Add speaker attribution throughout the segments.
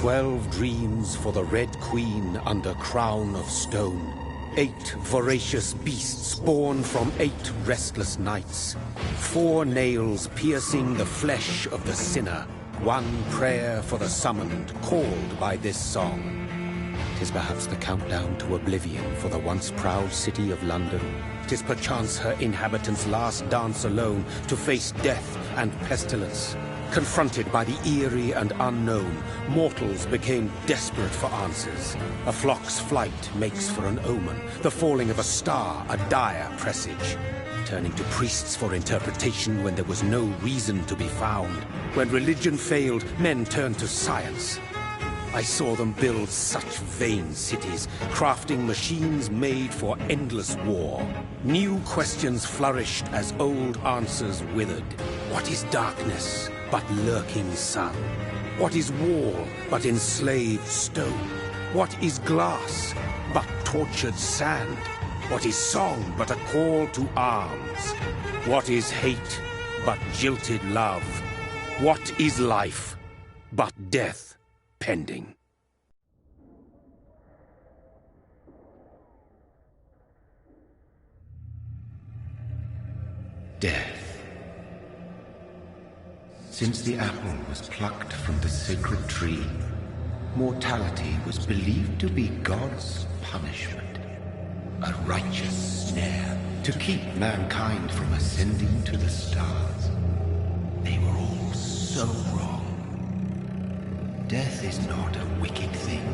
Speaker 1: 12 dreams for the Red Queen under crown of stone. 8 voracious beasts born from 8 restless nights. 4 nails piercing the flesh of the sinner. 1 prayer for the summoned, called by this song. 'Tis perhaps the countdown to oblivion for the once proud city of London. 'Tis perchance her inhabitants' last dance alone to face death and pestilence. Confronted by the eerie and unknown, mortals became desperate for answers. A flock's flight makes for an omen, the falling of a star a dire presage. Turning to priests for interpretation when there was no reason to be found. When religion failed, men turned to science. I saw them build such vain cities, crafting machines made for endless war. New questions flourished as old answers withered. What is darkness but lurking sun? What is wall but enslaved stone? What is glass but tortured sand? What is song but a call to arms? What is hate but jilted love? What is life but death pending?
Speaker 2: Death. Since the apple was plucked from the sacred tree, mortality was believed to be God's punishment, a righteous snare to keep mankind from ascending to the stars. They were all so wrong. Death is not a wicked thing,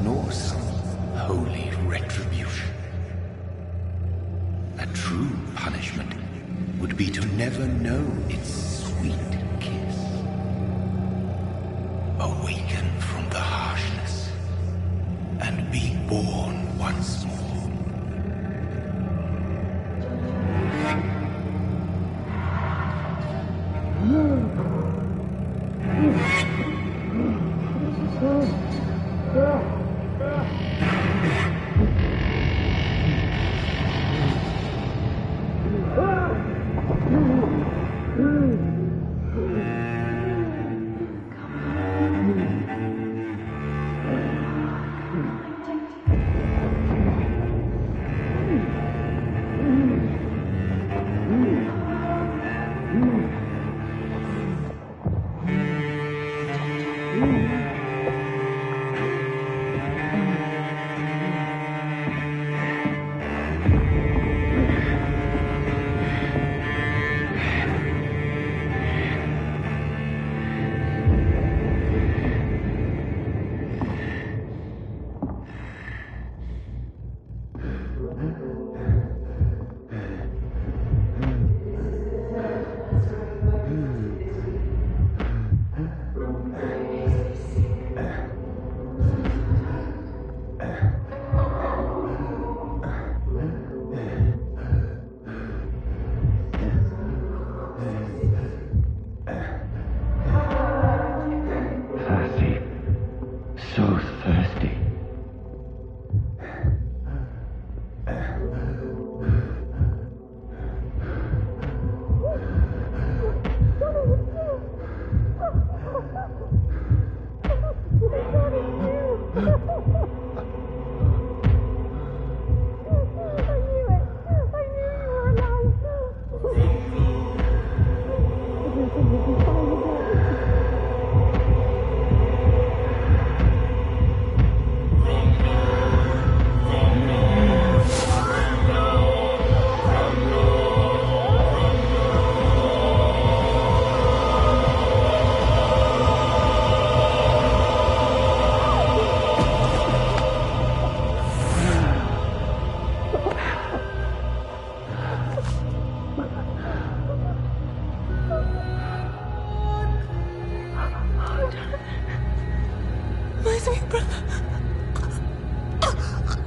Speaker 2: nor some holy retribution. A true punishment would be to never know its sweet kiss. Awaken from the harshness and be born once more.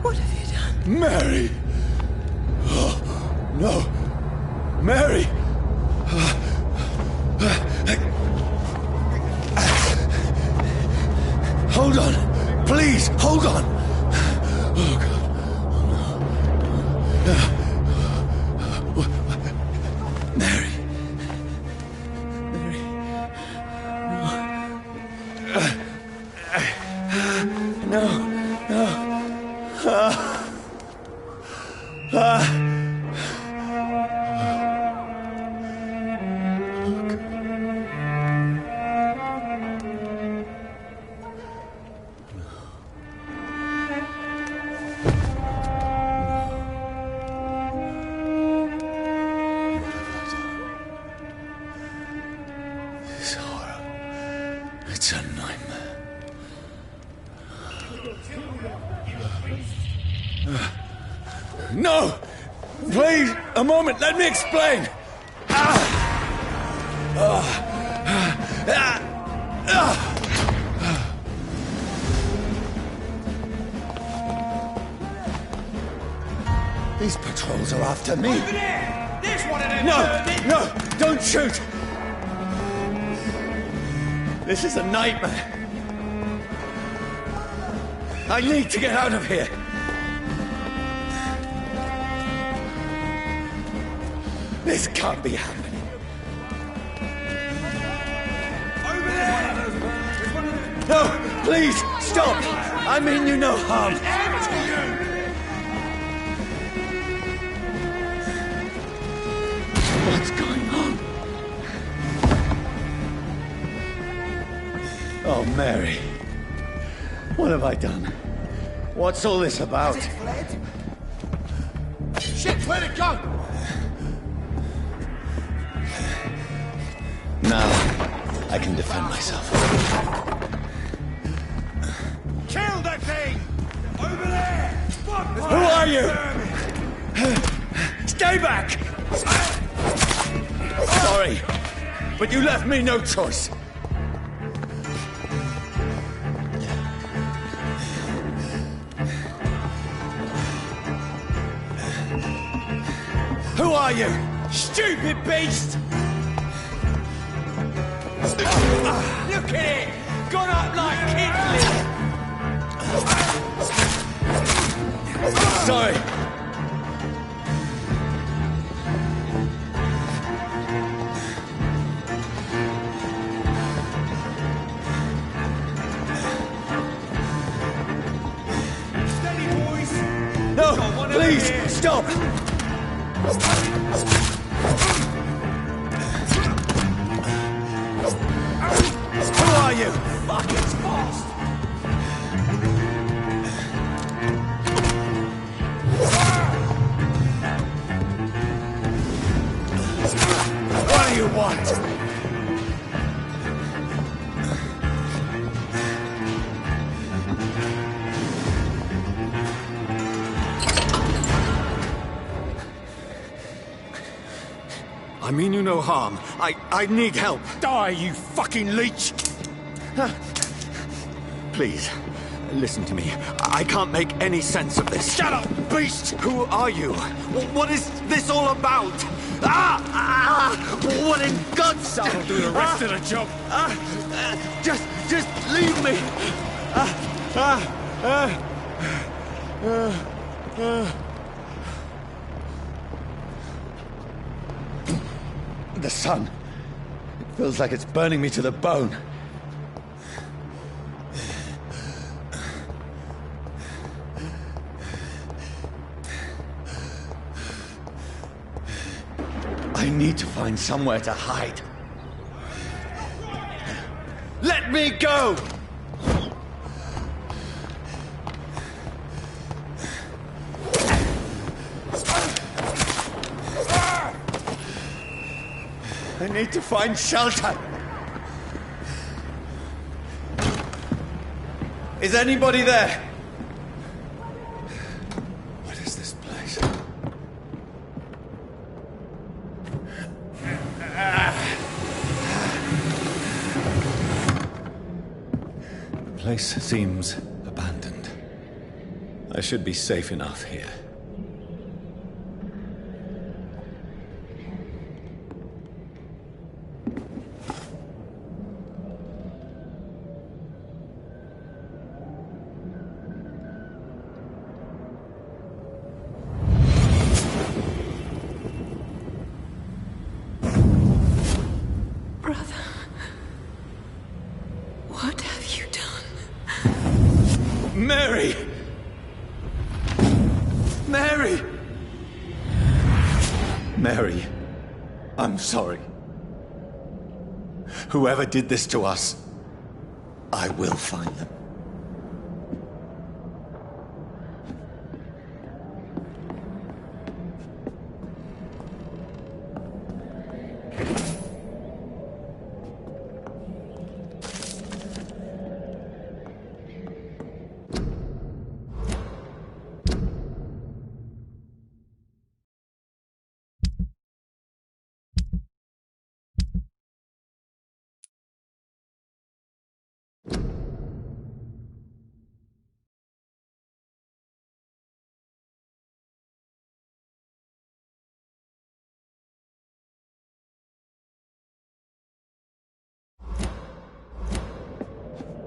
Speaker 3: What have you done?
Speaker 4: Mary! Oh, no! Mary! Hold on! Please, hold on! Oh, God. Mary. Mary. No. It's a nightmare. No! Please, a moment, let me explain! These patrols are after me.
Speaker 5: Over there! There's one of them!
Speaker 4: No! Don't shoot! This is a nightmare. I need to get out of here. This can't be happening.
Speaker 5: Over there! There's one of them!
Speaker 4: No, please, stop! I mean you no harm. What's going on? Oh, Mary. What have I done? What's all this about?
Speaker 5: Shit, where'd it go?
Speaker 4: Now, I can defend myself.
Speaker 5: Kill that thing! Over there! Fuck!
Speaker 4: Who are you? Stay back! Sorry, but you left me no choice. Who are you?
Speaker 5: Stupid beast! Look at it! Gone up like Kidley!
Speaker 4: Sorry.
Speaker 5: Steady, boys!
Speaker 4: No, please, stop! Who are you?
Speaker 5: Fuck, it's fast!
Speaker 4: What do you want? I mean you no harm. I need help.
Speaker 5: Die, you fucking leech!
Speaker 4: Please, listen to me. I can't make any sense of this.
Speaker 5: Shut up, beast!
Speaker 4: Who are you? What is this all about? What in God's name?
Speaker 5: I'll do the rest of the job.
Speaker 4: Just leave me. The sun. It feels like it's burning me to the bone. I need to find somewhere to hide. Let me go! I need to find shelter. Is anybody there? What is this place? The place seems abandoned. I should be safe enough here.
Speaker 3: Brother, what have you done?
Speaker 4: Mary! Mary! Mary, I'm sorry. Whoever did this to us, I will find them.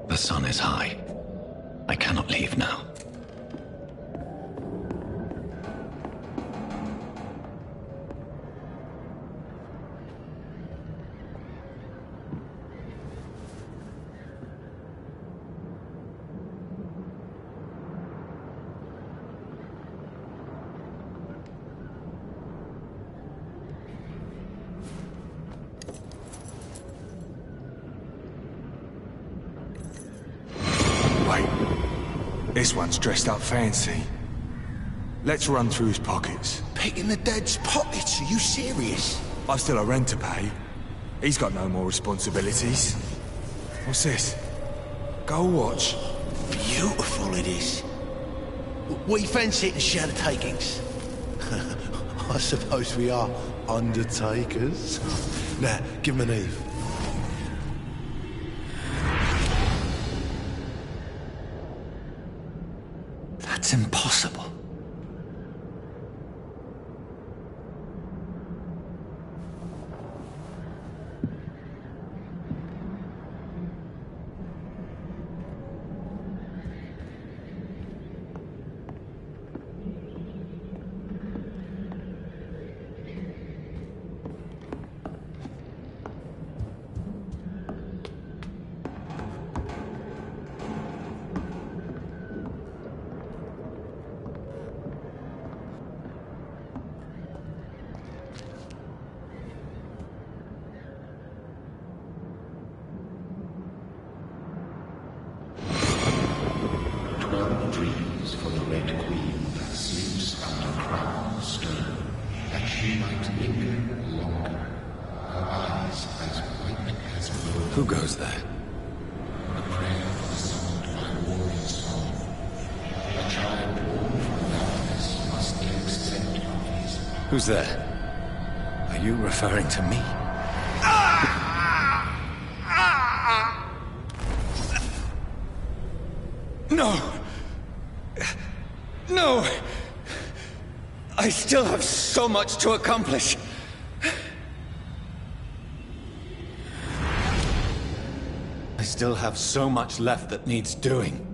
Speaker 4: The sun is high. I cannot leave now.
Speaker 5: This one's dressed up fancy. Let's run through his pockets.
Speaker 6: Picking the dead's pockets? Are you serious?
Speaker 5: I've still a rent to pay. He's got no more responsibilities. What's this? Gold watch.
Speaker 6: Beautiful it is. We fancy it and share the takings. I suppose we are undertakers. Now, give him an Eve.
Speaker 4: That's impossible.
Speaker 2: Dreams for the Red Queen that sleeps under crown of stone, that she might linger longer, her eyes as white as wool.
Speaker 4: Who goes there?
Speaker 2: A prayer sung by warrior song. A child born from darkness must give scent of his.
Speaker 4: Who's there? Are you referring to me? No! No! I still have so much to accomplish. I still have so much left that needs doing.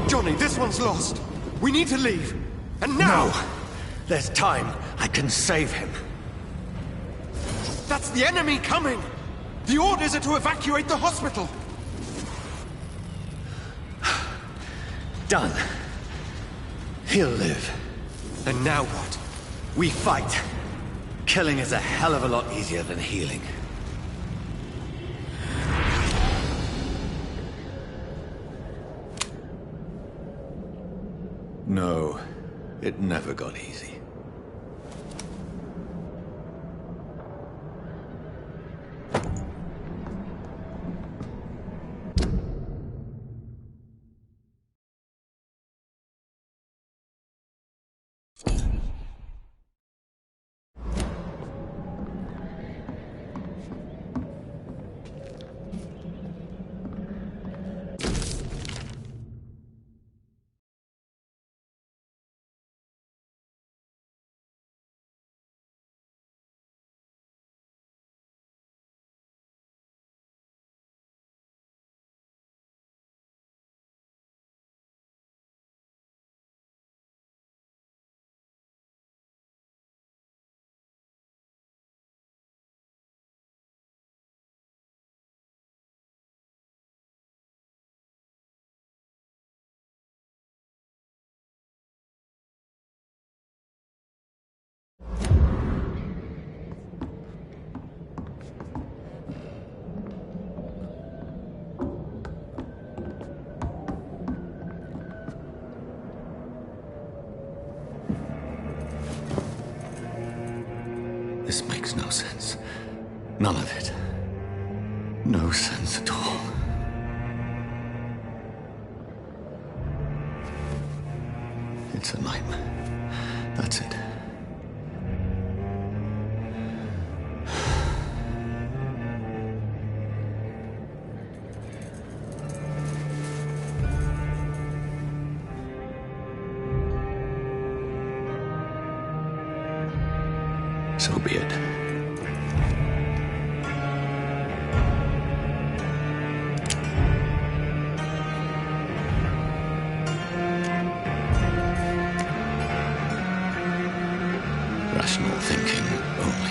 Speaker 7: Johnny, this one's lost. We need to leave. And now!
Speaker 1: No! There's time. I can save him.
Speaker 7: That's the enemy coming! The orders are to evacuate the hospital!
Speaker 1: Done. He'll live.
Speaker 7: And now what?
Speaker 1: We fight. Killing is a hell of a lot easier than healing.
Speaker 4: No, it never got easy. None of it. No sense at all. It's a nightmare. That's it. So be it. Rational thinking only.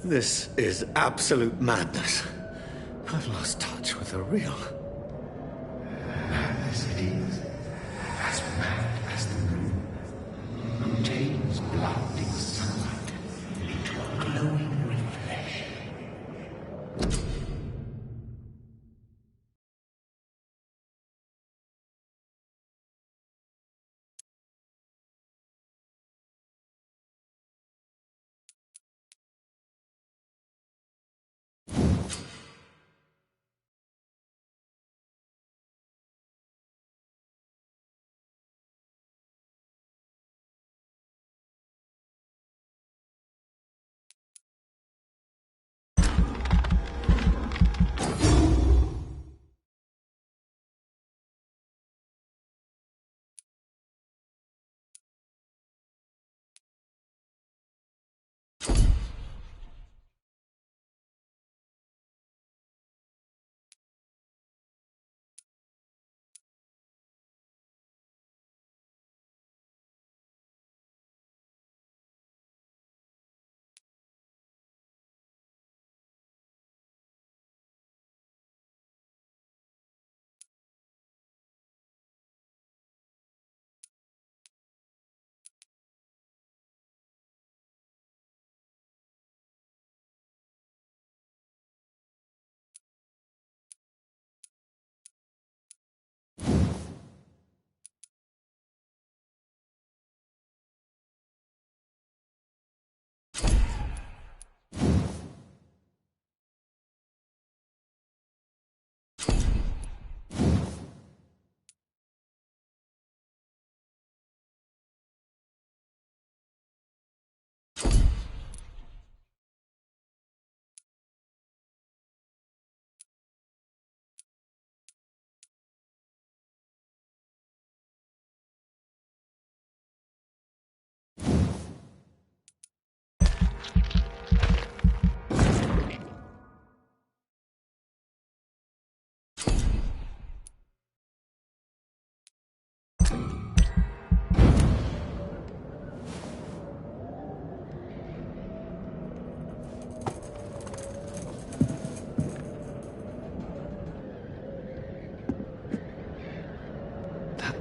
Speaker 4: This is absolute madness. I've lost touch with the real.
Speaker 2: Madness it is, as mad as the moon, who turns blinding sunlight into a glowing reflection.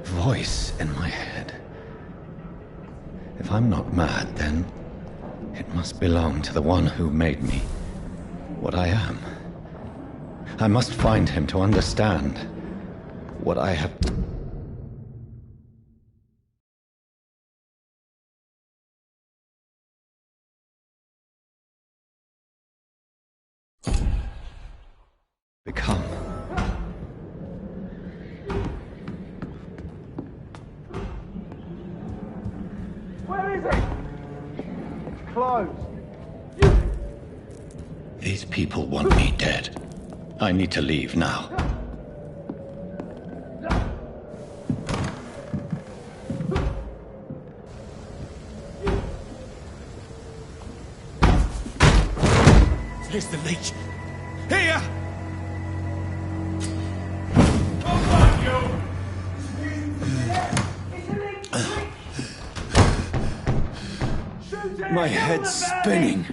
Speaker 4: Voice in my head. If I'm not mad, then it must belong to the one who made me what I am. I must find him to understand what I have... become.
Speaker 8: Where is it? It's closed.
Speaker 2: These people want me dead.
Speaker 4: I need to leave now.
Speaker 5: Here's the leech. Here!
Speaker 4: My head's spinning.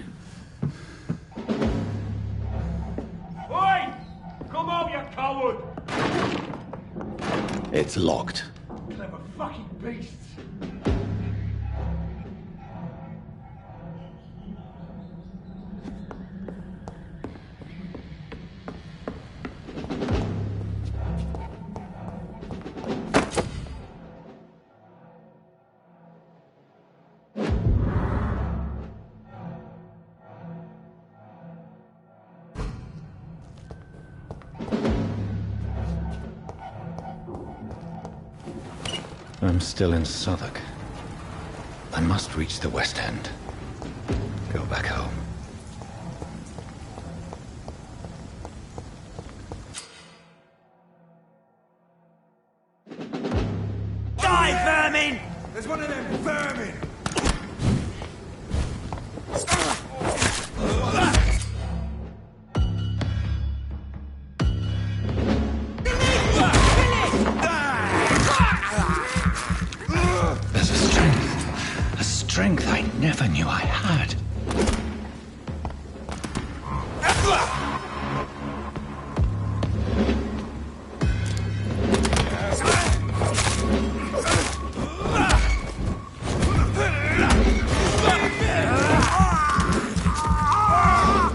Speaker 8: Oi! Come out, you coward!
Speaker 4: It's locked.
Speaker 8: Clever fucking beasts!
Speaker 4: I'm still in Southwark. I must reach the West End. Go back home.
Speaker 5: Die, vermin! There's one of them vermin!
Speaker 4: Strength I never knew I had.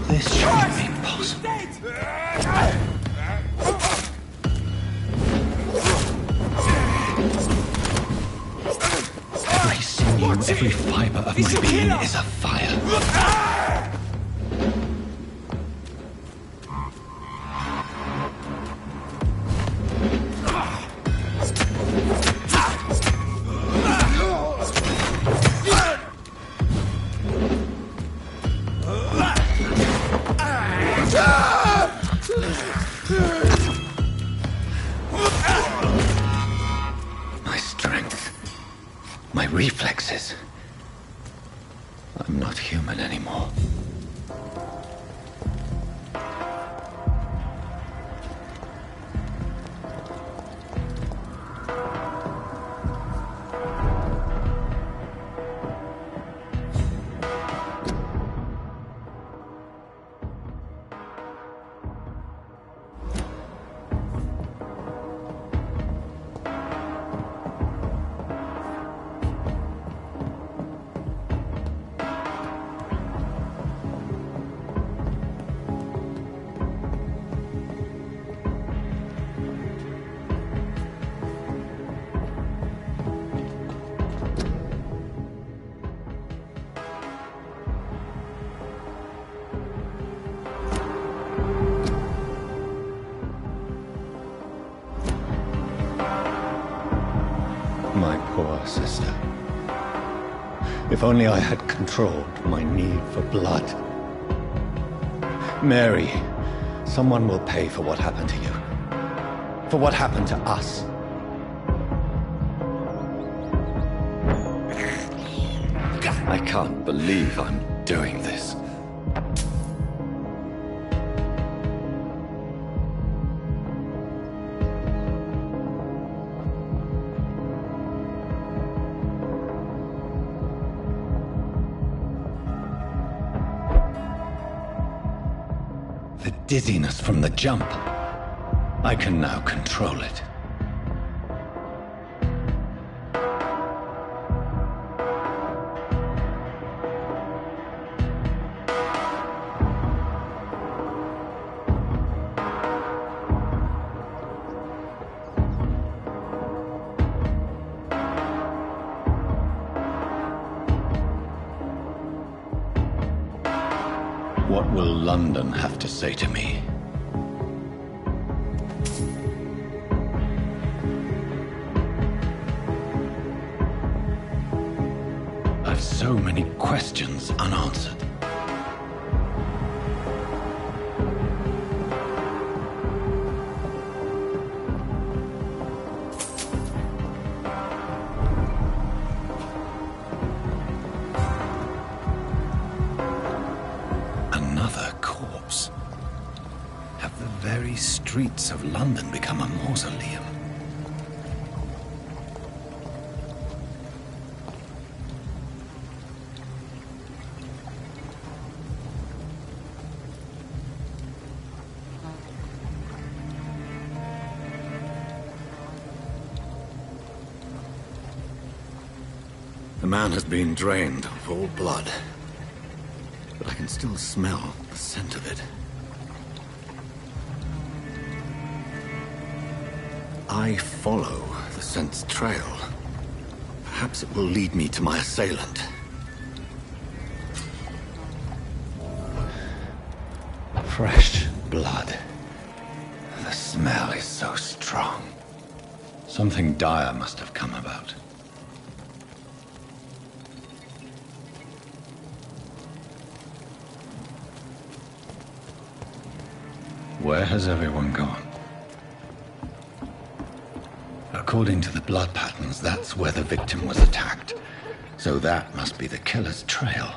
Speaker 4: This shouldn't be possible. Every sinew, every fiber of my being is afire. My strength, my reflexes. I'm not human anymore. My poor sister. If only I had controlled my need for blood. Mary, someone will pay for what happened to you. For what happened to us. I can't believe I'm doing this. The dizziness from the jump. I can now control it. What will London have to say to me? I've so many questions unanswered. streets of London become a mausoleum? The man has been drained of all blood, but I can still smell the scent of it. I follow the scent's trail. Perhaps it will lead me to my assailant. Fresh blood. The smell is so strong. Something dire must have come about. Where has everyone gone? According to the blood patterns, that's where the victim was attacked. So that must be the killer's trail.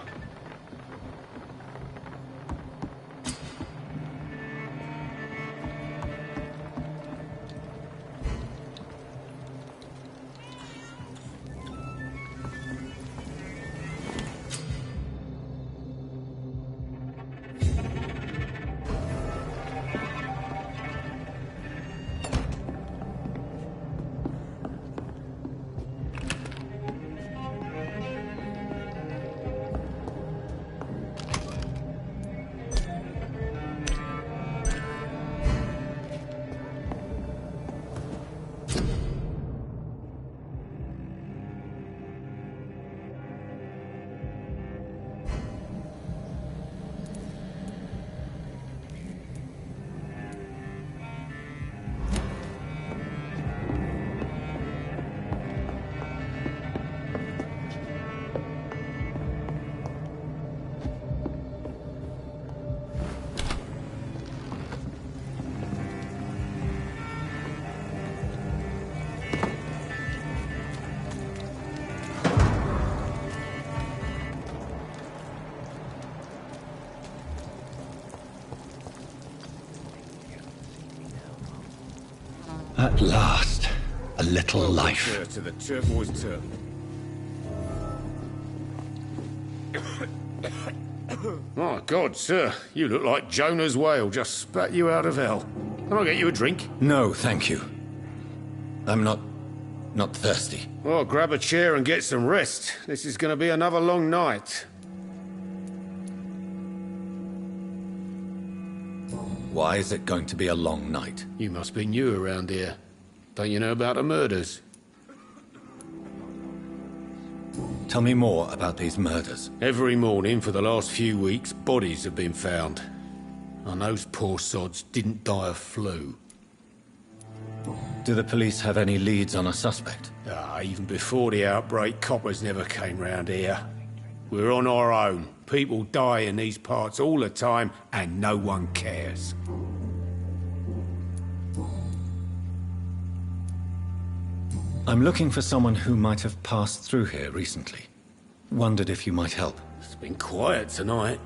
Speaker 4: At last, a little life.
Speaker 1: Sir, to the turquoise turtle. My God, sir, you look like Jonah's whale just spat you out of hell. Can I get you a drink?
Speaker 4: No, thank you. I'm not thirsty.
Speaker 1: Well, grab a chair and get some rest. This is going to be another long night.
Speaker 4: Why is it going to be a long night?
Speaker 1: You must be new around here. Don't you know about the murders?
Speaker 4: Tell me more about these murders.
Speaker 1: Every morning for the last few weeks, bodies have been found. And those poor sods didn't die of flu.
Speaker 4: Do the police have any leads on a suspect?
Speaker 1: Even before the outbreak, coppers never came round here. We're on our own. People die in these parts all the time, and no one cares.
Speaker 4: I'm looking for someone who might have passed through here recently. Wondered if you might help.
Speaker 1: It's been quiet tonight.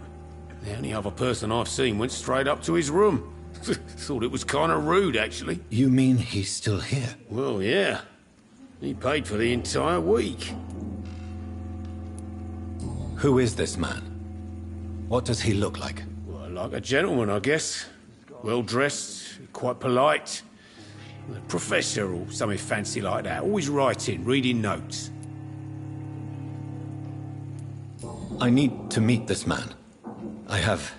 Speaker 1: The only other person I've seen went straight up to his room. Thought it was kind of rude, actually.
Speaker 4: You mean he's still here?
Speaker 1: Well, yeah. He paid for the entire week.
Speaker 4: Who is this man? What does he look like?
Speaker 1: Well, like a gentleman, I guess. Well-dressed, quite polite. A professor or something fancy like that. Always writing, reading notes.
Speaker 4: I need to meet this man. I have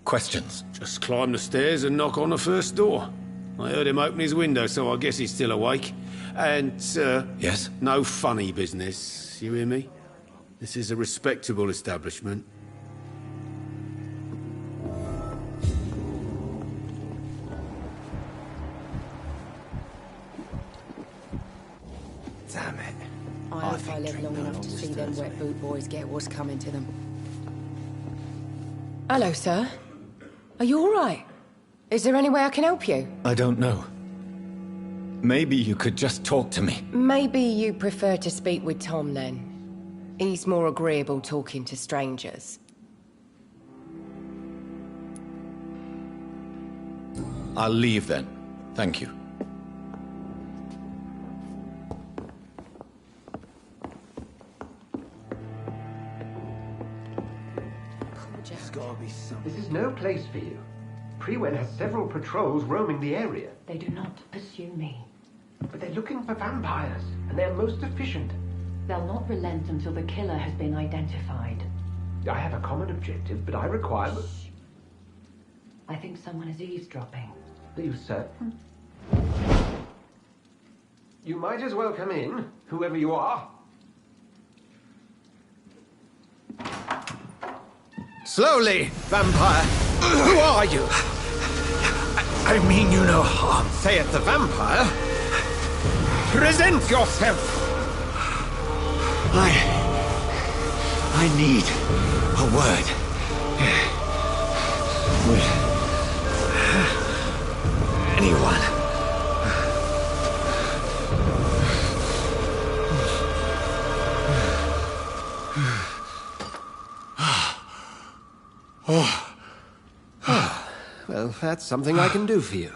Speaker 4: questions.
Speaker 1: Just climb the stairs and knock on the first door. I heard him open his window, so I guess he's still awake. And,
Speaker 4: Yes?
Speaker 1: no funny business. You hear me? This is a respectable establishment.
Speaker 9: Damn it.
Speaker 10: I hope I live long enough to see them wet boot boys get what's coming to them. Hello, sir. Are you all right? Is there any way I can help you?
Speaker 4: I don't know. Maybe you could just talk to me.
Speaker 10: Maybe you prefer to speak with Tom, then. He's more agreeable talking to strangers.
Speaker 4: I'll leave then. Thank you.
Speaker 9: There's gotta be something. This is no place for you. Prewen has several patrols roaming the area.
Speaker 11: They do not pursue me.
Speaker 9: But they're looking for vampires, and they're most efficient.
Speaker 11: They'll not relent until the killer has been identified.
Speaker 9: I have a common objective, but I require...
Speaker 11: Shh. I think someone is eavesdropping.
Speaker 9: Are you certain? You might as well come in, whoever you are.
Speaker 1: Slowly, vampire! Who are you?
Speaker 5: I mean you no harm.
Speaker 1: Saith the vampire. Present yourself!
Speaker 5: I need a word. With anyone.
Speaker 9: Well, that's something I can do for you.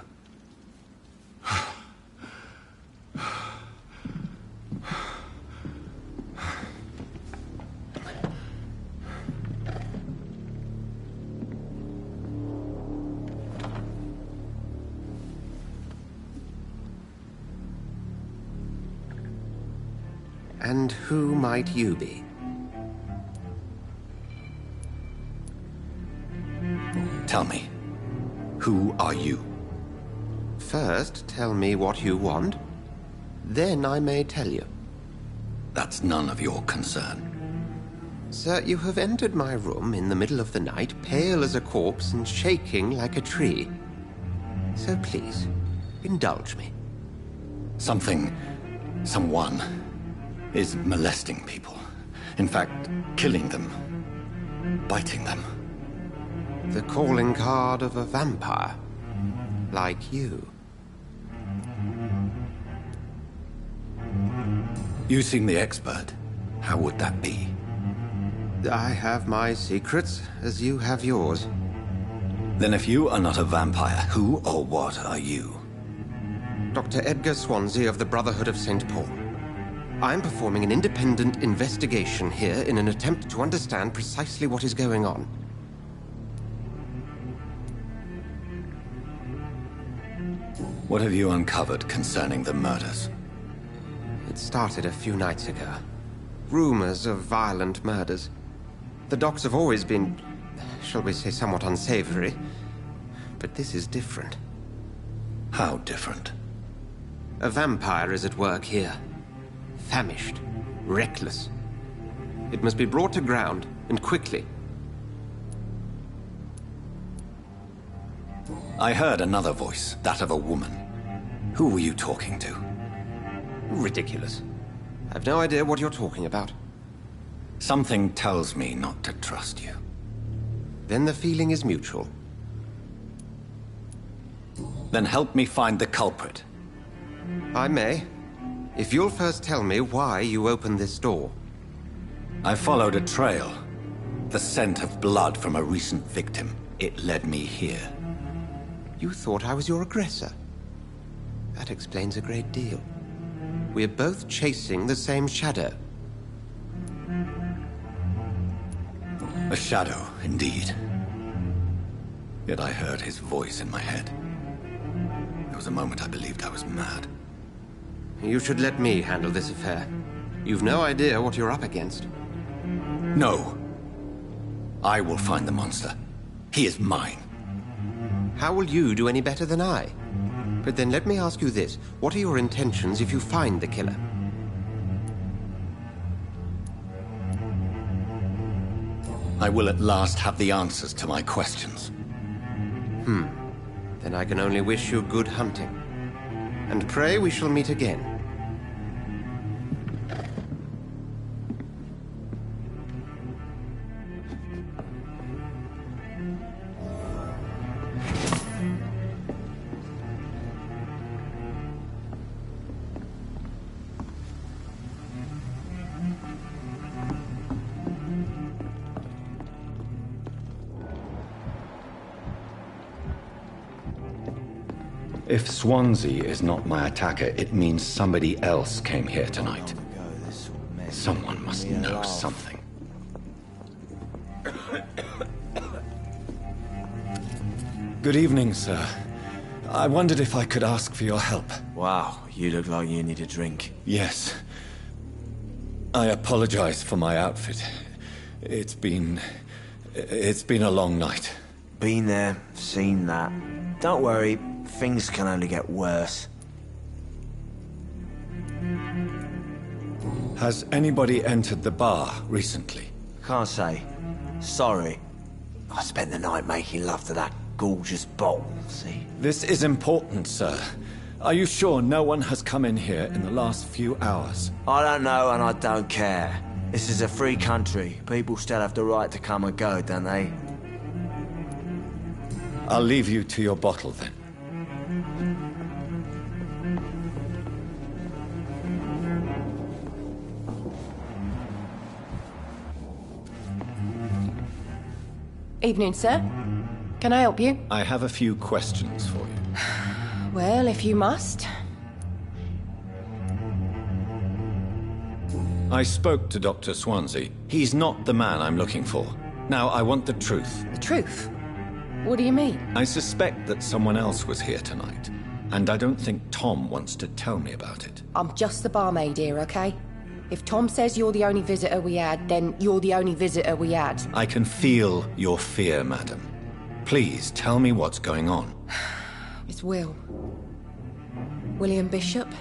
Speaker 9: And who might you be?
Speaker 4: Tell me, who are you?
Speaker 9: First, tell me what you want. Then I may tell you.
Speaker 4: That's none of your concern.
Speaker 9: Sir, you have entered my room in the middle of the night, pale as a corpse and shaking like a tree. So please, indulge me.
Speaker 4: Someone is molesting people. In fact, killing them. Biting them.
Speaker 9: The calling card of a vampire. Like you.
Speaker 4: You seem the expert. How would that be?
Speaker 9: I have my secrets, as you have yours.
Speaker 4: Then if you are not a vampire, who or what are you?
Speaker 9: Dr. Edgar Swansea of the Brotherhood of St. Paul. I'm performing an independent investigation here in an attempt to understand precisely what is going on.
Speaker 4: What have you uncovered concerning the murders?
Speaker 9: It started a few nights ago. Rumors of violent murders. The docs have always been, shall we say, somewhat unsavory. But this is different.
Speaker 4: How different?
Speaker 9: A vampire is at work here. Famished. Reckless. It must be brought to ground, and quickly.
Speaker 4: I heard another voice, that of a woman. Who were you talking to?
Speaker 9: Ridiculous. I've no idea what you're talking about.
Speaker 4: Something tells me not to trust you.
Speaker 9: Then the feeling is mutual.
Speaker 4: Then help me find the culprit.
Speaker 9: I may. If you'll first tell me why you opened this door.
Speaker 4: I followed a trail. The scent of blood from a recent victim. It led me here.
Speaker 9: You thought I was your aggressor. That explains a great deal. We're both chasing the same shadow.
Speaker 4: A shadow, indeed. Yet I heard his voice in my head. There was a moment I believed I was mad.
Speaker 9: You should let me handle this affair. You've no idea what you're up against.
Speaker 4: No. I will find the monster. He is mine.
Speaker 9: How will you do any better than I? But then let me ask you this. What are your intentions if you find the killer?
Speaker 4: I will at last have the answers to my questions.
Speaker 9: Then I can only wish you good hunting. And pray we shall meet again.
Speaker 4: If Swansea is not my attacker, it means somebody else came here tonight. Someone must know something. Good evening, sir. I wondered if I could ask for your help.
Speaker 5: Wow, you look like you need a drink.
Speaker 4: Yes. I apologize for my outfit. It's been a long night.
Speaker 5: Been there, seen that. Don't worry, things can only get worse.
Speaker 4: Has anybody entered the bar recently?
Speaker 5: Can't say. Sorry. I spent the night making love to that gorgeous bottle, see?
Speaker 4: This is important, sir. Are you sure no one has come in here in the last few hours?
Speaker 5: I don't know and I don't care. This is a free country. People still have the right to come and go, don't they?
Speaker 4: I'll leave you to your bottle, then.
Speaker 10: Evening, sir. Can I help you?
Speaker 4: I have a few questions for you.
Speaker 10: Well, if you must.
Speaker 4: I spoke to Dr. Swansea. He's not the man I'm looking for. Now, I want the truth.
Speaker 10: The truth? What do you mean?
Speaker 4: I suspect that someone else was here tonight, and I don't think Tom wants to tell me about it.
Speaker 10: I'm just the barmaid here, okay? If Tom says you're the only visitor we had, then you're the only visitor we had.
Speaker 4: I can feel your fear, madam. Please, tell me what's going on.
Speaker 10: It's Will. William Bishop.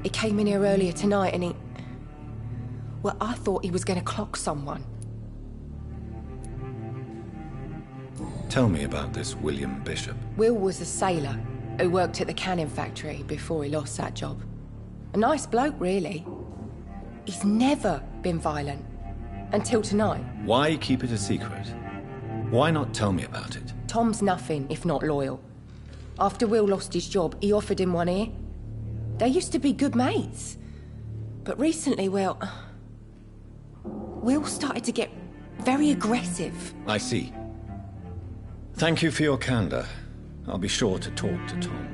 Speaker 10: He came in here earlier tonight and he... Well, I thought he was going to clock someone.
Speaker 4: Tell me about this William Bishop.
Speaker 10: Will was a sailor who worked at the cannon factory before he lost that job. A nice bloke, really. He's never been violent. Until tonight.
Speaker 4: Why keep it a secret? Why not tell me about it?
Speaker 10: Tom's nothing if not loyal. After Will lost his job, he offered him one ear. They used to be good mates. But recently, well... Will started to get very aggressive.
Speaker 4: I see. Thank you for your candor. I'll be sure to talk to Tom.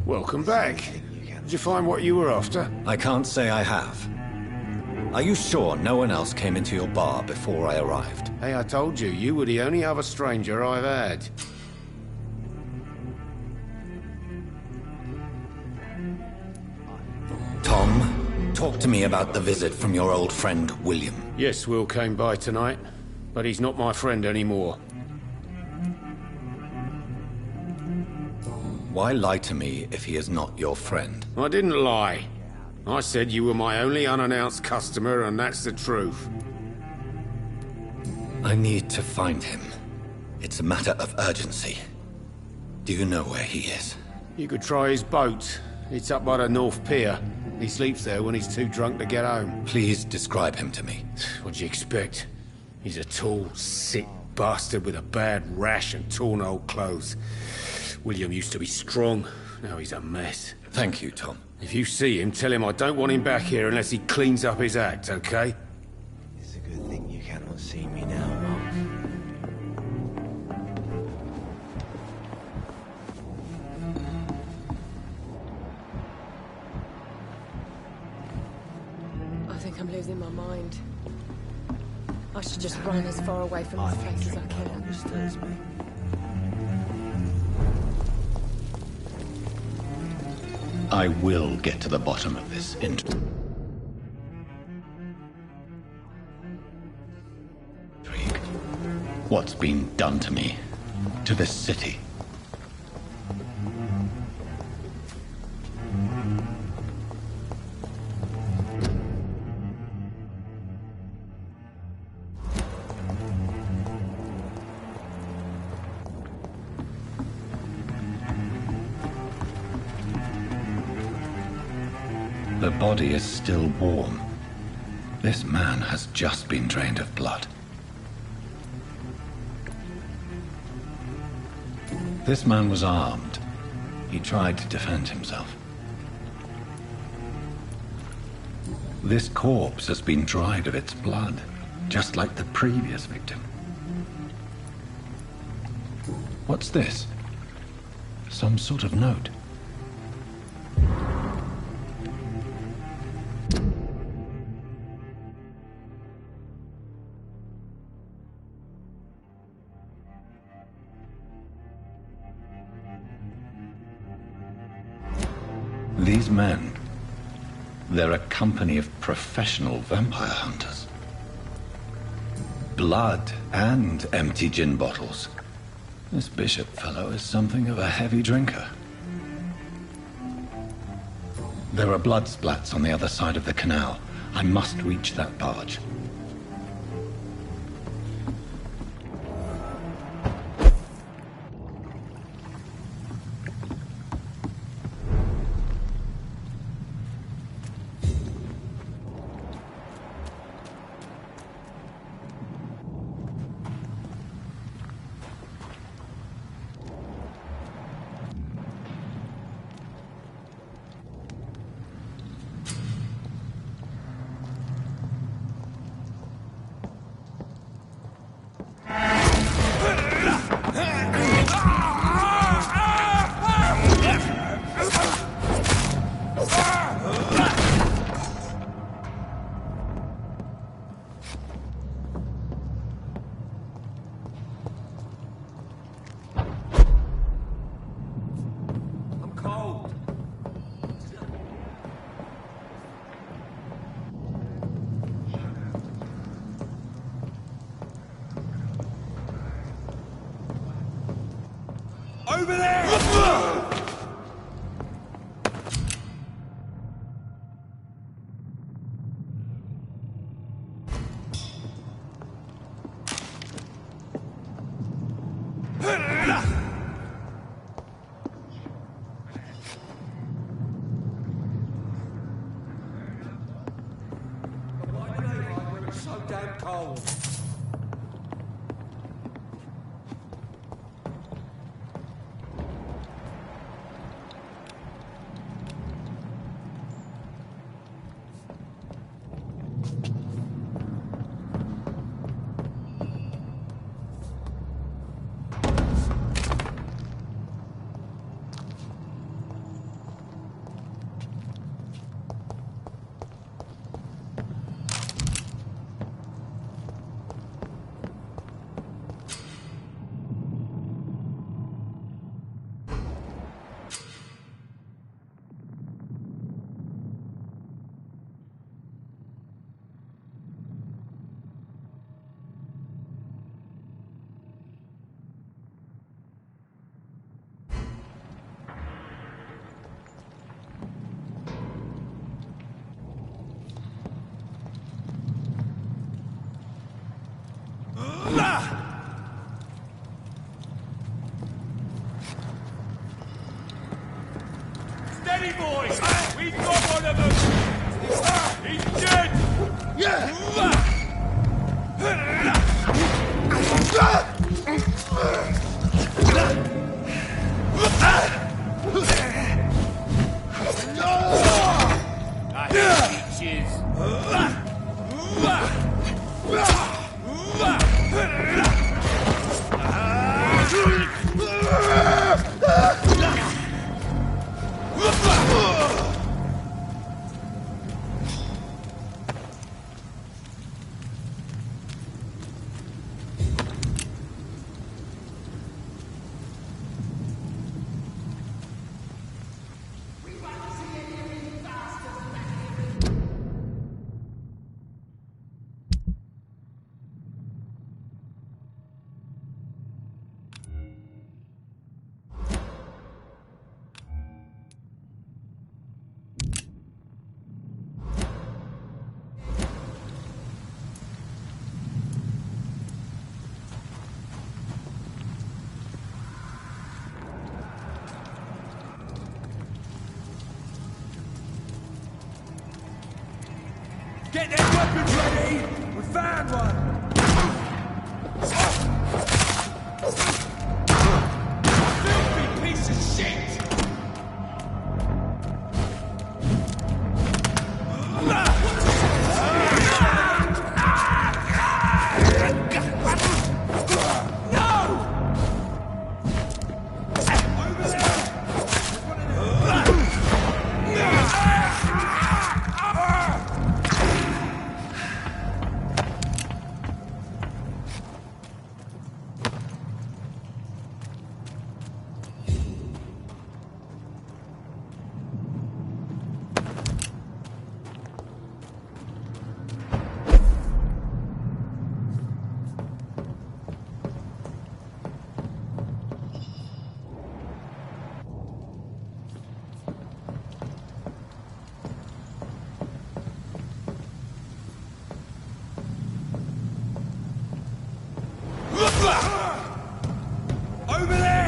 Speaker 1: Welcome back. Did you find what you were after?
Speaker 4: I can't say I have. Are you sure no one else came into your bar before I arrived?
Speaker 1: Hey, I told you, you were the only other stranger I've had.
Speaker 4: Tom, talk to me about the visit from your old friend, William.
Speaker 1: Yes, Will came by tonight, but he's not my friend anymore.
Speaker 4: Why lie to me if he is not your friend?
Speaker 1: I didn't lie. I said you were my only unannounced customer, and that's the truth.
Speaker 4: I need to find him. It's a matter of urgency. Do you know where he is?
Speaker 1: You could try his boat. It's up by the North Pier. He sleeps there when he's too drunk to get home.
Speaker 4: Please describe him to me.
Speaker 1: What'd you expect? He's a tall, sick bastard with a bad rash and torn old clothes. William used to be strong. Now he's a mess.
Speaker 4: Thank you, Tom.
Speaker 1: If you see him, tell him I don't want him back here unless he cleans up his act, okay?
Speaker 5: It's a good thing you cannot see me now, Mum.
Speaker 10: I think I'm losing my mind. I should just run as far away from this place as I can.
Speaker 5: Disturbs me.
Speaker 4: I will get to the bottom of this intrigue. What's been done to me? To this city? The body is still warm. This man has just been drained of blood. This man was armed. He tried to defend himself. This corpse has been dried of its blood, just like the previous victim. What's this? Some sort of note. These men, they're a company of professional vampire hunters. Blood and empty gin bottles. This Bishop fellow is something of a heavy drinker. There are blood splats on the other side of the canal. I must reach that barge.
Speaker 5: Over there! It's so damn cold. Steady, boys! We've got one of them! He's dead! Get their weapons ready! We found one! Filthy piece of shit! Over there!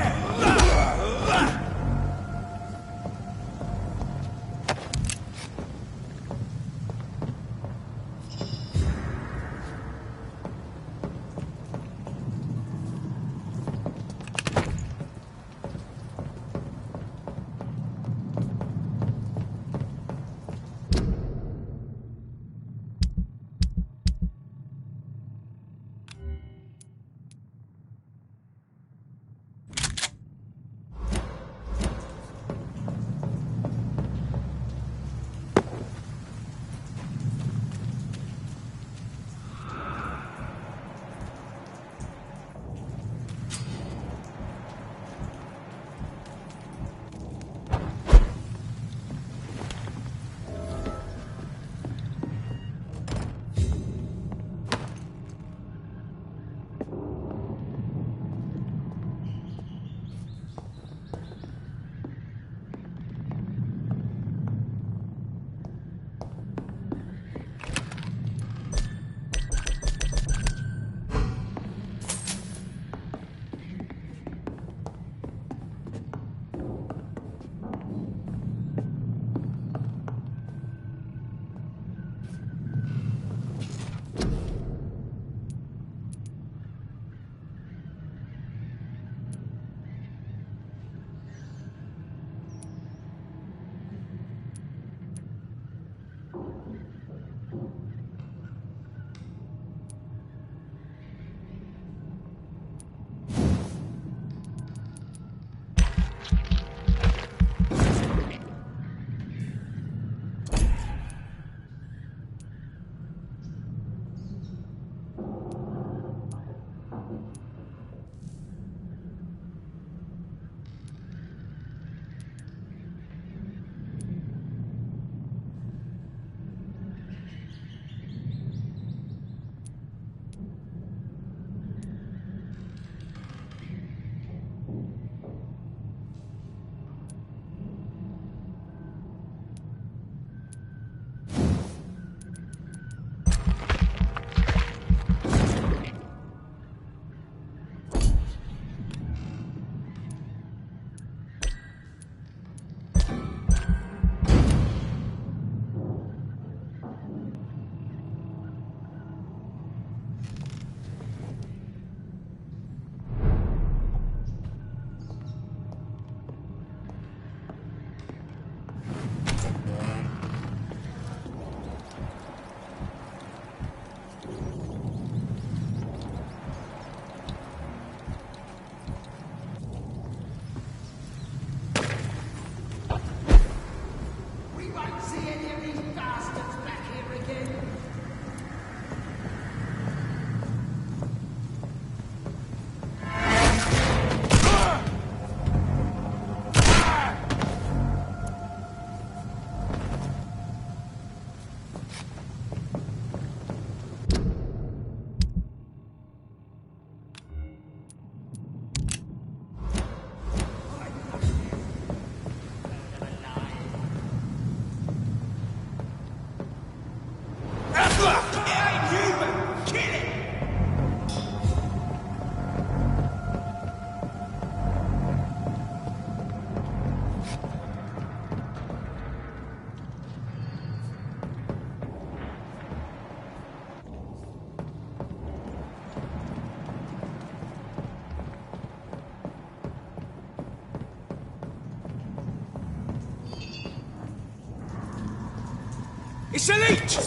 Speaker 5: It's a leech!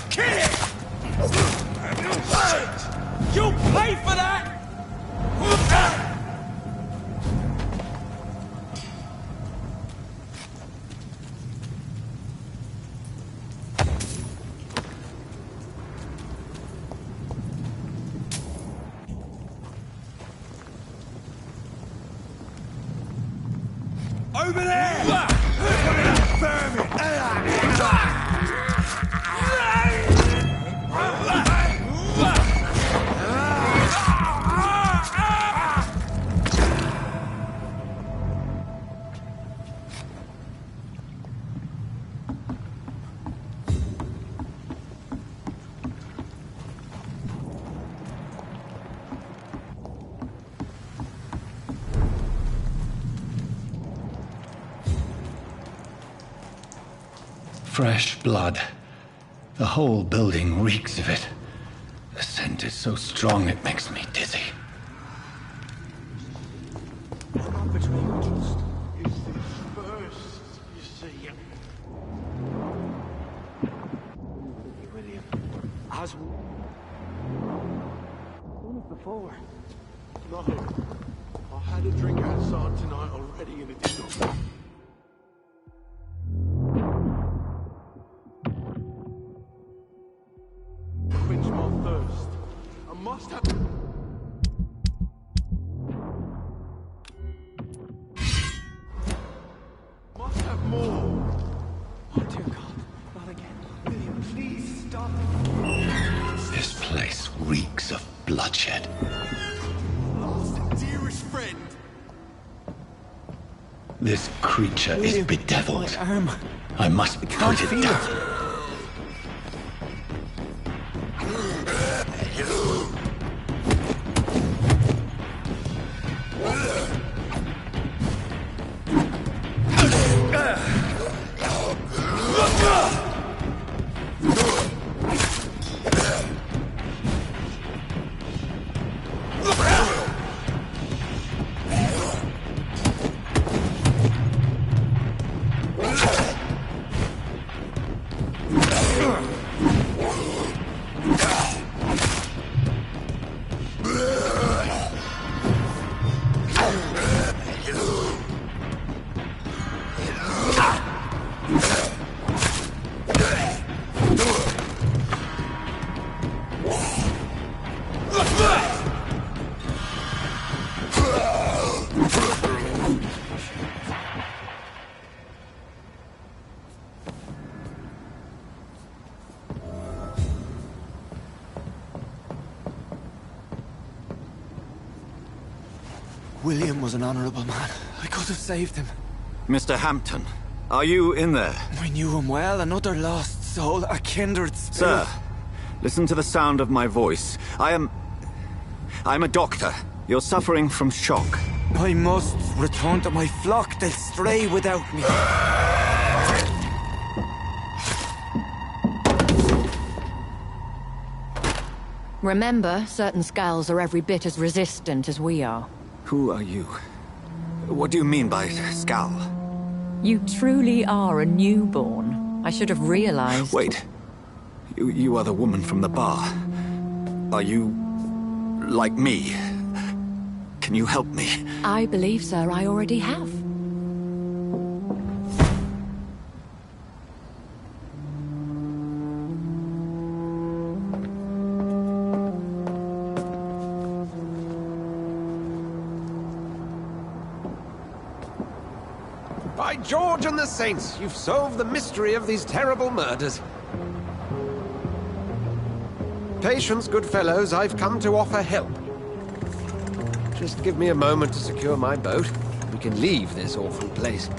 Speaker 5: Kill it! You'll pay for that! Over there!
Speaker 4: Fresh blood. The whole building reeks of it. The scent is so strong it makes me dizzy.
Speaker 8: William, as before.
Speaker 6: No. I had a drink outside tonight already and it did not. Quench my thirst. I must have. Must have more.
Speaker 8: Oh, dear God. Not again. William, please stop.
Speaker 4: This place reeks of bloodshed.
Speaker 6: Last and dearest friend.
Speaker 4: This creature is bedeviled.
Speaker 8: My arm.
Speaker 4: I must put it down.
Speaker 8: William was an honorable man. I could have saved him.
Speaker 4: Mr. Hampton, are you in there?
Speaker 8: I knew him well, another lost soul, a kindred spirit.
Speaker 4: Sir, listen to the sound of my voice. I'm a doctor. You're suffering from shock.
Speaker 8: I must return to my flock. They'll stray without me.
Speaker 11: Remember, certain skulls are every bit as resistant as we are.
Speaker 4: Who are you? What do you mean by Skal?
Speaker 11: You truly are a newborn. I should have realized.
Speaker 4: Wait. You are the woman from the bar. Are you... like me? Can you help me?
Speaker 11: I believe, sir, I already have.
Speaker 9: By George and the Saints, you've solved the mystery of these terrible murders. Patience, good fellows, I've come to offer help. Just give me a moment to secure my boat. We can leave this awful place.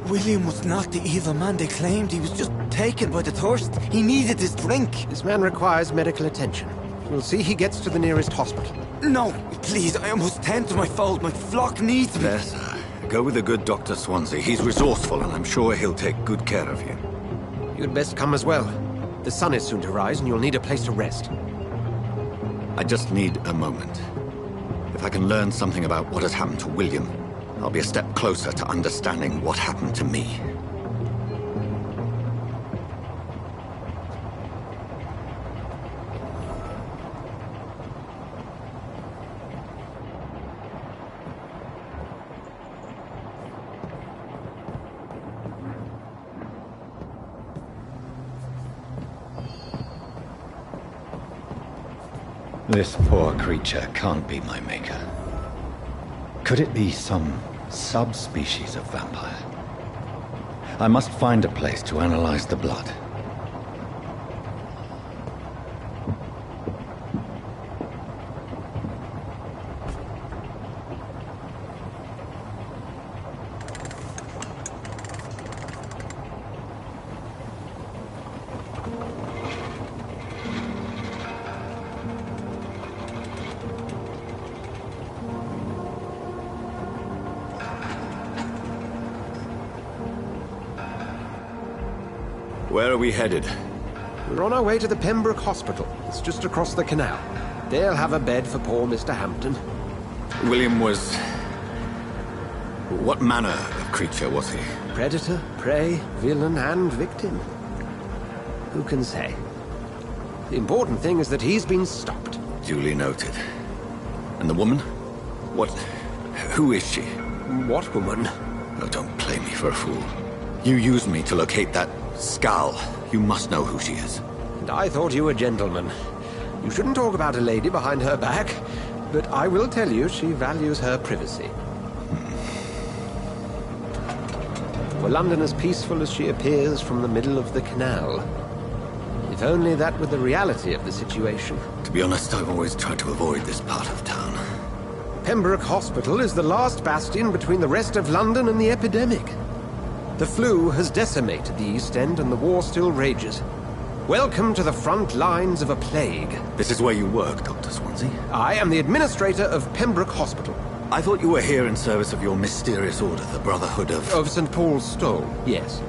Speaker 8: William was not the evil man they claimed. He was just taken by the thirst. He needed his drink.
Speaker 9: This man requires medical attention. We'll see he gets to the nearest hospital.
Speaker 8: No, please, I must tend to my fold. My flock needs me.
Speaker 4: There, sir. Go with the good Dr. Swansea. He's resourceful, and I'm sure he'll take good care of you.
Speaker 9: You'd best come as well. The sun is soon to rise, and you'll need a place to rest.
Speaker 4: I just need a moment. If I can learn something about what has happened to William, I'll be a step closer to understanding what happened to me. This poor creature can't be my maker. Could it be some subspecies of vampire? I must find a place to analyze the blood.
Speaker 12: Where are we headed?
Speaker 9: We're on our way to the Pembroke Hospital. It's just across the canal. They'll have a bed for poor Mr. Hampton.
Speaker 12: William was... What manner of creature was he?
Speaker 9: Predator, prey, villain, and victim. Who can say? The important thing is that he's been stopped.
Speaker 12: Duly noted. And the woman? What... Who is she?
Speaker 9: What woman?
Speaker 12: Oh, don't play me for a fool. You used me to locate that skull. You must know who she is.
Speaker 9: And I thought you a gentleman. You shouldn't talk about a lady behind her back, but I will tell you she values her privacy. Were London as peaceful as she appears from the middle of the canal? If only that were the reality of the situation.
Speaker 12: To be honest, I've always tried to avoid this part of town.
Speaker 9: Pembroke Hospital is the last bastion between the rest of London and the epidemic. The flu has decimated the East End and the war still rages. Welcome to the front lines of a plague.
Speaker 12: This is where you work, Dr. Swansea?
Speaker 9: I am the administrator of Pembroke Hospital.
Speaker 12: I thought you were here in service of your mysterious order, the Brotherhood of...
Speaker 9: Of St. Paul's Stole, yes.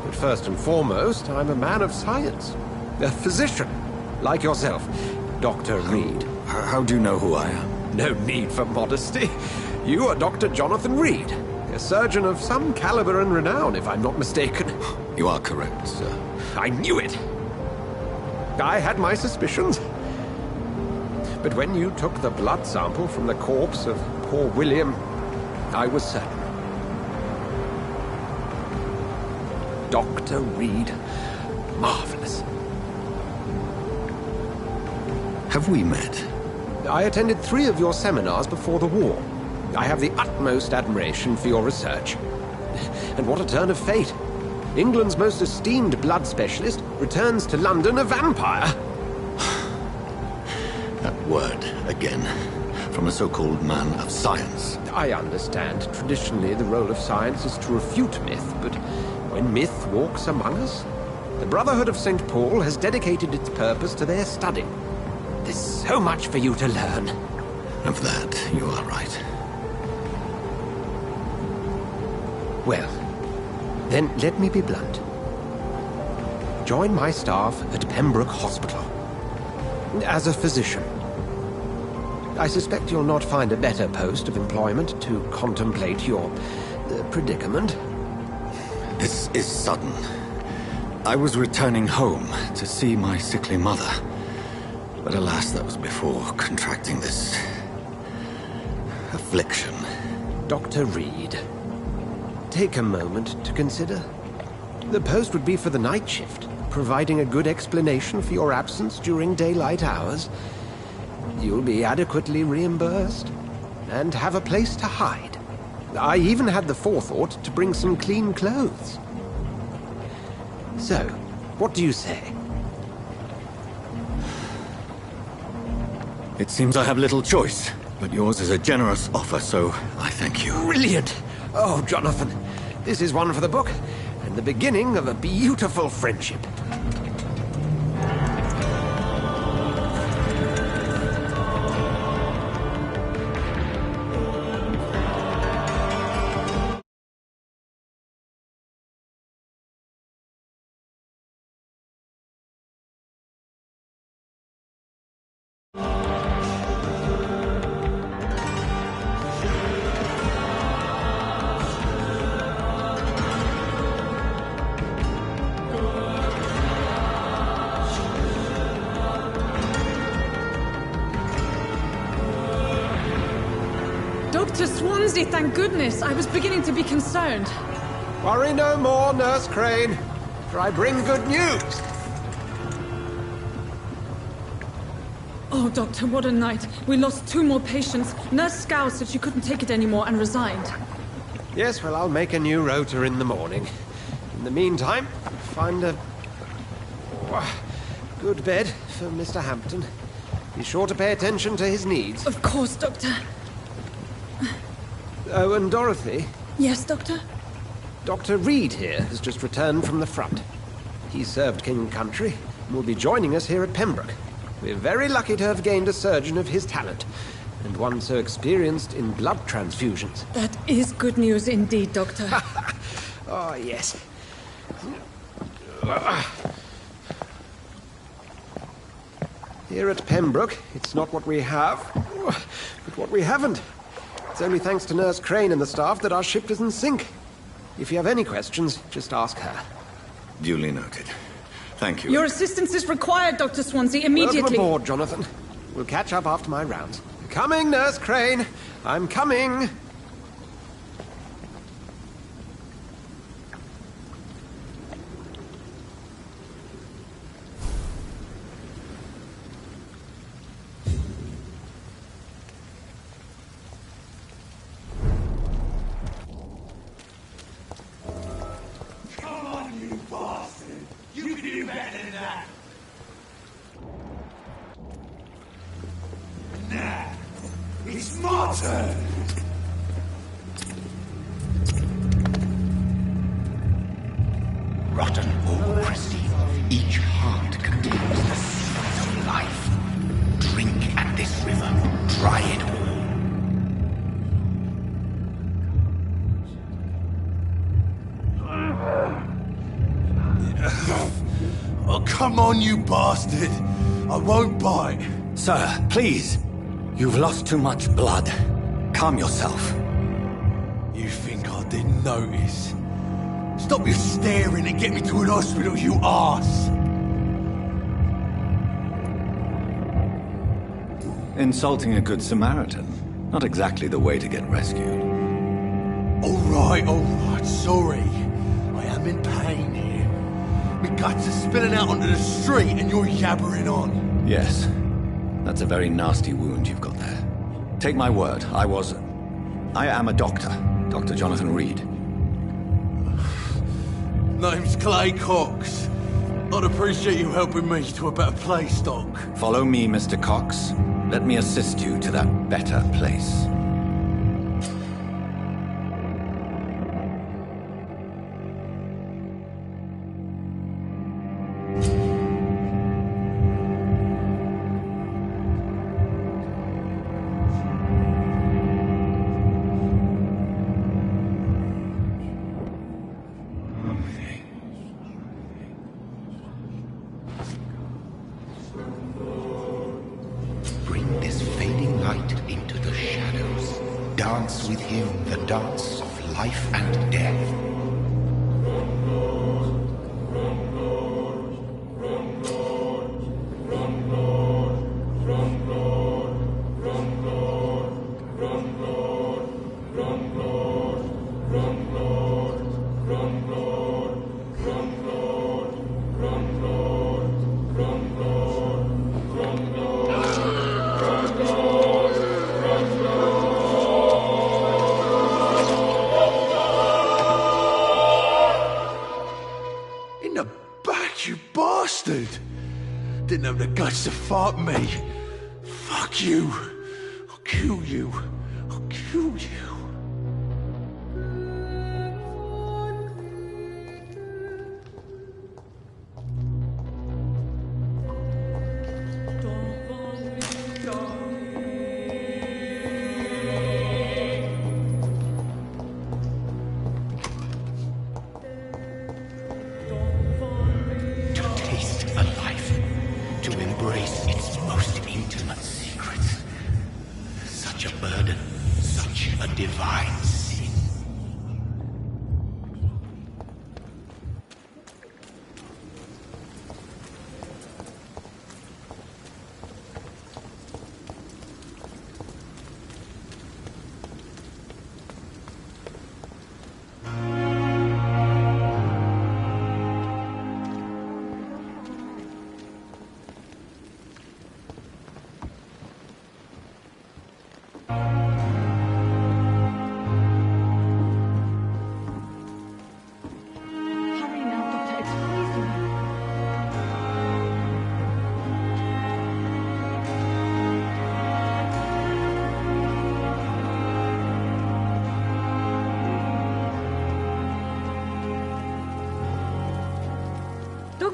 Speaker 9: But first and foremost, I'm a man of science. A physician, like yourself, Dr. Reed.
Speaker 12: How do you know who I am?
Speaker 9: No need for modesty. You are Dr. Jonathan Reed, a surgeon of some caliber and renown, if I'm not mistaken.
Speaker 12: You are correct, sir.
Speaker 9: I knew it! I had my suspicions. But when you took the blood sample from the corpse of poor William, I was certain. Dr. Reed. Marvelous.
Speaker 12: Have we met?
Speaker 9: I attended 3 of your seminars before the war. I have the utmost admiration for your research. And what a turn of fate. England's most esteemed blood specialist returns to London a vampire.
Speaker 12: That word, again, from a so-called man of science.
Speaker 9: I understand. Traditionally, the role of science is to refute myth, but when myth walks among us, the Brotherhood of St. Paul has dedicated its purpose to their study. There's so much for you to learn.
Speaker 12: Of that, you are right.
Speaker 9: Well, then let me be blunt. Join my staff at Pembroke Hospital. As a physician. I suspect you'll not find a better post of employment to contemplate your predicament.
Speaker 12: This is sudden. I was returning home to see my sickly mother. But alas, that was before contracting this... affliction.
Speaker 9: Dr. Reed, take a moment to consider. The post would be for the night shift, providing a good explanation for your absence during daylight hours. You'll be adequately reimbursed, and have a place to hide. I even had the forethought to bring some clean clothes. So, what do you say?
Speaker 12: It seems I have little choice, but yours is a generous offer, so I thank you.
Speaker 9: Brilliant! Oh, Jonathan, this is one for the book, and the beginning of a beautiful friendship.
Speaker 13: Dr. Swansea, thank goodness. I was beginning to be concerned.
Speaker 9: Worry no more, Nurse Crane, for I bring good news.
Speaker 13: Oh, Doctor, what a night. We lost 2 more patients. Nurse Scow said she couldn't take it anymore and resigned.
Speaker 9: Yes, well, I'll make a new rota in the morning. In the meantime, find a good bed for Mr. Hampton. Be sure to pay attention to his needs.
Speaker 13: Of course, Doctor.
Speaker 9: Oh, and Dorothy?
Speaker 13: Yes, Doctor?
Speaker 9: Dr. Reed here has just returned from the front. He served King and Country and will be joining us here at Pembroke. We're very lucky to have gained a surgeon of his talent, and one so experienced in blood transfusions.
Speaker 13: That is good news indeed, Doctor.
Speaker 9: Oh, yes. Here at Pembroke, it's not what we have, but what we haven't. It's only thanks to Nurse Crane and the staff that our ship isn't sink. If you have any questions, just ask her.
Speaker 12: Duly noted. Thank you.
Speaker 13: Your assistance is required, Dr. Swansea, immediately.
Speaker 9: Welcome aboard, Jonathan. We'll catch up after my rounds. Coming, Nurse Crane. I'm coming.
Speaker 6: Come on, you bastard! You can do better than that! Nah, it's my turn!
Speaker 2: Rotten or pristine, each heart contains the secret of life. Drink at this river, try it all.
Speaker 6: Oh, come on, you bastard! I won't bite!
Speaker 4: Sir, please. You've lost too much blood. Calm yourself.
Speaker 6: You think I didn't notice? Stop your staring and get me to an hospital, you arse!
Speaker 4: Insulting a good Samaritan. Not exactly the way to get rescued.
Speaker 6: Alright, sorry. I am in pain here. My guts are spilling out onto the street and you're yabbering on.
Speaker 4: Yes. That's a very nasty wound you've got there. Take my word, I am a doctor. Dr. Jonathan Reed.
Speaker 6: Name's Clay Cox. I'd appreciate you helping me to a better place, Doc.
Speaker 4: Follow me, Mr. Cox. Let me assist you to that better place.
Speaker 2: Bring this fading light into the shadows. Dance with him the dance of life and death.
Speaker 6: In the back, you bastard! Didn't have the guts to fight me. Fuck you. I'll kill you. I'll kill you.
Speaker 2: Taste a life, to embrace its most intimate secrets. Such a burden, such a divinity.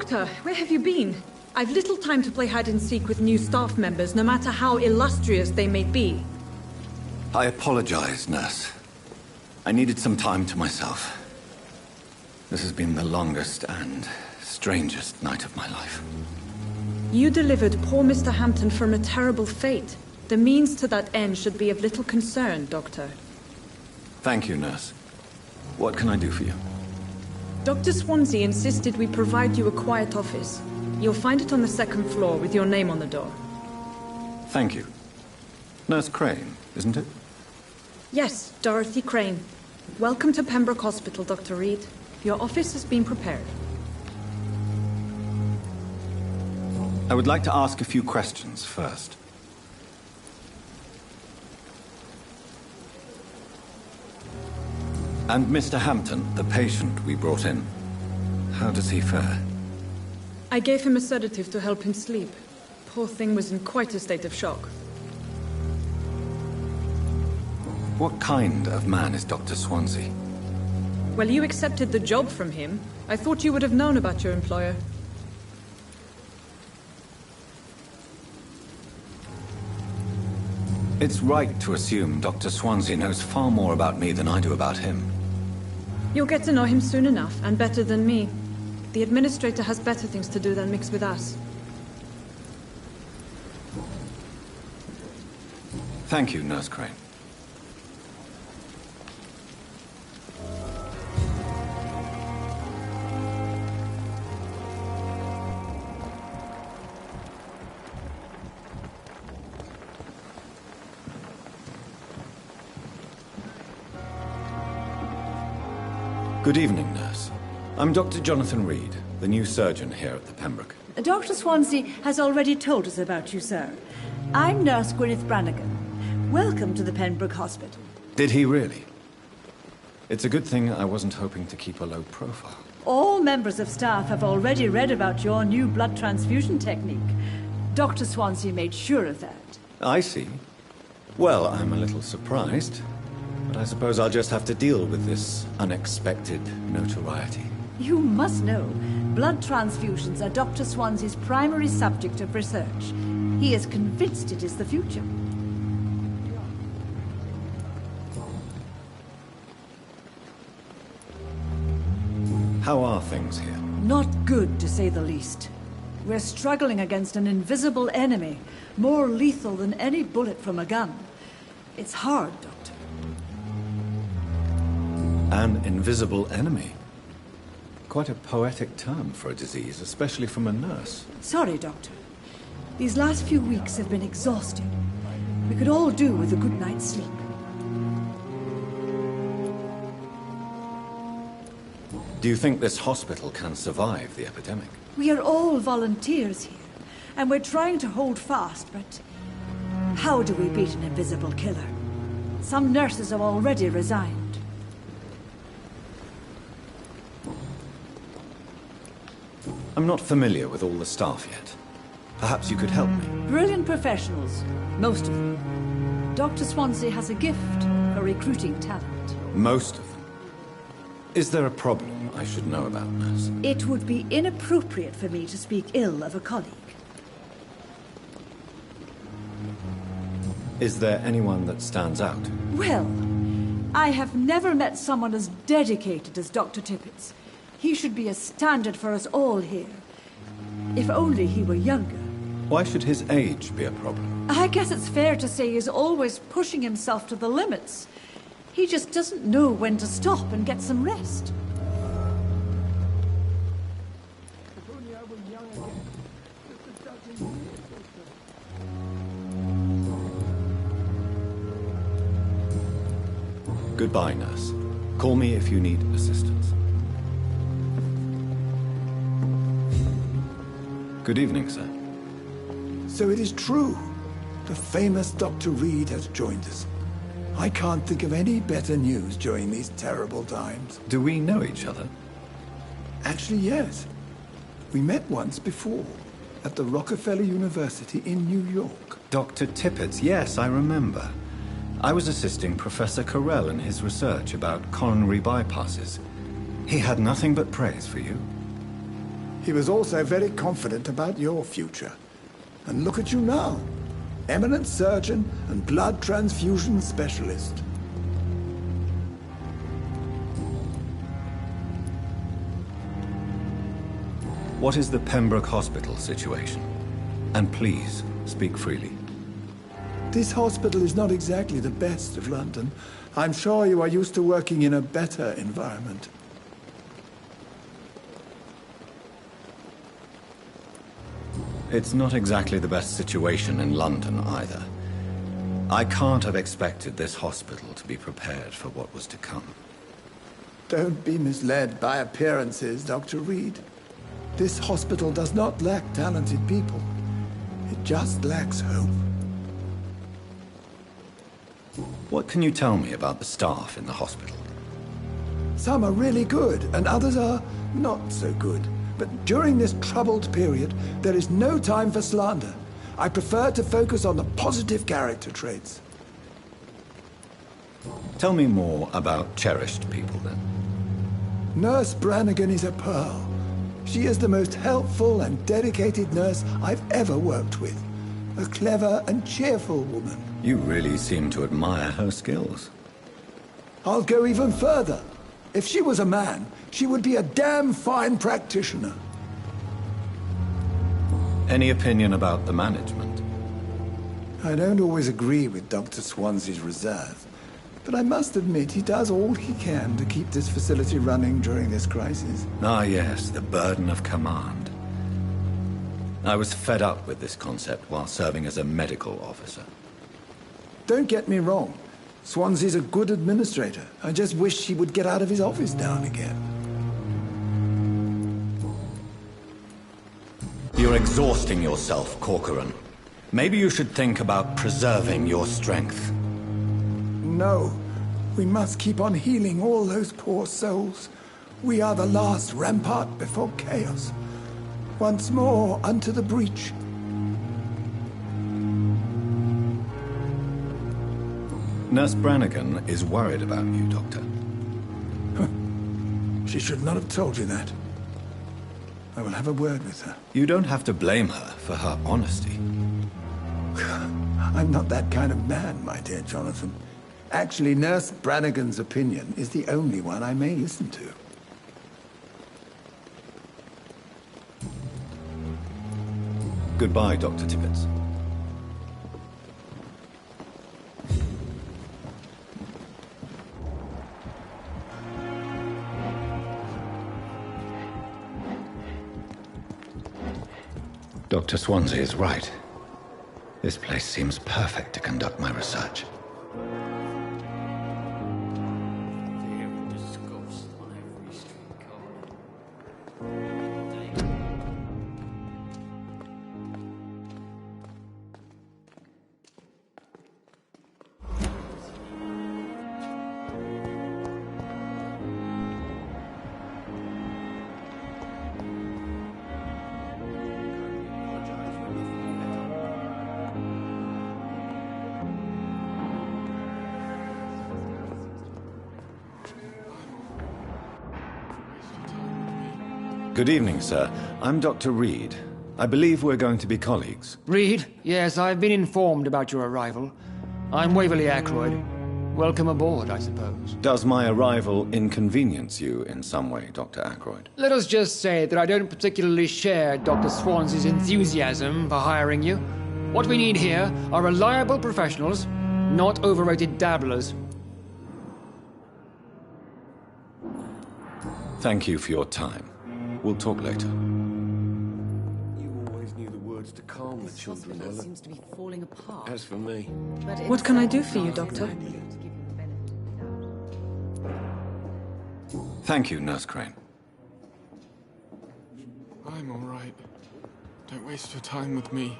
Speaker 13: Doctor, where have you been? I've little time to play hide and seek with new staff members, no matter how illustrious they may be.
Speaker 12: I apologize, nurse. I needed some time to myself. This has been the longest and strangest night of my life.
Speaker 13: You delivered poor Mr. Hampton from a terrible fate. The means to that end should be of little concern, Doctor.
Speaker 12: Thank you, nurse. What can I do for you?
Speaker 13: Dr. Swansea insisted we provide you a quiet office. You'll find it on the second floor with your name on the door.
Speaker 12: Thank you. Nurse Crane, isn't it?
Speaker 13: Yes, Dorothy Crane. Welcome to Pembroke Hospital, Dr. Reed. Your office has been prepared.
Speaker 12: I would like to ask a few questions first. And Mr. Hampton, the patient we brought in, how does he fare?
Speaker 13: I gave him a sedative to help him sleep. Poor thing was in quite a state of shock.
Speaker 12: What kind of man is Dr. Swansea?
Speaker 13: Well, you accepted the job from him. I thought you would have known about your employer.
Speaker 12: It's right to assume Dr. Swansea knows far more about me than I do about him.
Speaker 13: You'll get to know him soon enough, and better than me. The administrator has better things to do than mix with us.
Speaker 12: Thank you, Nurse Crane. Good evening, nurse. I'm Dr. Jonathan Reed, the new surgeon here at the Pembroke.
Speaker 14: Dr. Swansea has already told us about you, sir. I'm Nurse Gwyneth Brannigan. Welcome to the Pembroke Hospital.
Speaker 12: Did he really? It's a good thing I wasn't hoping to keep a low profile.
Speaker 14: All members of staff have already read about your new blood transfusion technique. Dr. Swansea made sure of that.
Speaker 12: I see. Well, I'm a little surprised, but I suppose I'll just have to deal with this unexpected notoriety.
Speaker 14: You must know, blood transfusions are Dr. Swansea's primary subject of research. He is convinced it is the future.
Speaker 12: How are things here?
Speaker 14: Not good, to say the least. We're struggling against an invisible enemy, more lethal than any bullet from a gun. It's hard, Doctor.
Speaker 12: An invisible enemy? Quite a poetic term for a disease, especially from a nurse.
Speaker 14: Sorry, Doctor. These last few weeks have been exhausting. We could all do with a good night's sleep.
Speaker 12: Do you think this hospital can survive the epidemic?
Speaker 14: We are all volunteers here, and we're trying to hold fast, but how do we beat an invisible killer? Some nurses have already resigned.
Speaker 12: I'm not familiar with all the staff yet. Perhaps you could help me.
Speaker 14: Brilliant professionals, most of them. Dr. Swansea has a gift for recruiting talent.
Speaker 12: Most of them? Is there a problem I should know about, nurse?
Speaker 14: It would be inappropriate for me to speak ill of a colleague.
Speaker 12: Is there anyone that stands out?
Speaker 14: Well, I have never met someone as dedicated as Dr. Tippett's. He should be a standard for us all here. If only he were younger.
Speaker 12: Why should his age be a problem?
Speaker 14: I guess it's fair to say he's always pushing himself to the limits. He just doesn't know when to stop and get some rest.
Speaker 12: Goodbye, nurse. Call me if you need assistance. Good evening, sir.
Speaker 15: So it is true. The famous Dr. Reed has joined us. I can't think of any better news during these terrible times.
Speaker 12: Do we know each other?
Speaker 15: Actually, yes. We met once before, at the Rockefeller University in New York.
Speaker 12: Dr. Tippett, yes, I remember. I was assisting Professor Carell in his research about coronary bypasses. He had nothing but praise for you.
Speaker 15: He was also very confident about your future. And look at you now. Eminent surgeon and blood transfusion specialist.
Speaker 4: What is the Pembroke Hospital situation? And please, speak freely.
Speaker 15: This hospital is not exactly the best of London. I'm sure you are used to working in a better environment.
Speaker 4: It's not exactly the best situation in London either. I can't have expected this hospital to be prepared for what was to come.
Speaker 15: Don't be misled by appearances, Dr. Reed. This hospital does not lack talented people. It just lacks hope.
Speaker 4: What can you tell me about the staff in the hospital?
Speaker 15: Some are really good, and others are not so good. But during this troubled period, there is no time for slander. I prefer to focus on the positive character traits.
Speaker 4: Tell me more about cherished people, then.
Speaker 15: Nurse Brannigan is a pearl. She is the most helpful and dedicated nurse I've ever worked with. A clever and cheerful woman.
Speaker 4: You really seem to admire her skills.
Speaker 15: I'll go even further. If she was a man, she would be a damn fine practitioner.
Speaker 4: Any opinion about the management?
Speaker 15: I don't always agree with Dr. Swansea's reserve, but I must admit he does all he can to keep this facility running during this crisis.
Speaker 4: Ah, yes, the burden of command. I was fed up with this concept while serving as a medical officer.
Speaker 15: Don't get me wrong. Swansea's a good administrator. I just wish he would get out of his office now and again.
Speaker 4: You're exhausting yourself, Corcoran. Maybe you should think about preserving your strength.
Speaker 15: No. We must keep on healing all those poor souls. We are the last rampart before chaos. Once more unto the breach.
Speaker 4: Nurse Brannigan is worried about you, Doctor.
Speaker 15: She should not have told you that. I will have a word with her.
Speaker 4: You don't have to blame her for her honesty.
Speaker 15: I'm not that kind of man, my dear Jonathan. Actually, Nurse Brannigan's opinion is the only one I may listen to.
Speaker 4: Goodbye, Dr. Tippett. Dr. Swansea is right. This place seems perfect to conduct my research. Good evening, sir. I'm Dr. Reed. I believe we're going to be colleagues.
Speaker 16: Reed? Yes, I've been informed about your arrival. I'm Waverly Ackroyd. Welcome aboard, I suppose.
Speaker 4: Does my arrival inconvenience you in some way, Dr. Ackroyd?
Speaker 16: Let us just say that I don't particularly share Dr. Swansea's enthusiasm for hiring you. What we need here are reliable professionals, not overrated dabblers.
Speaker 4: Thank you for your time. We'll talk later.
Speaker 7: You always knew the words to calm the children, Ella.
Speaker 3: Seems to be falling apart.
Speaker 7: As for me.
Speaker 13: What can I do for you, Doctor?
Speaker 4: Thank you, Nurse Crane.
Speaker 17: I'm all right. Don't waste your time with me.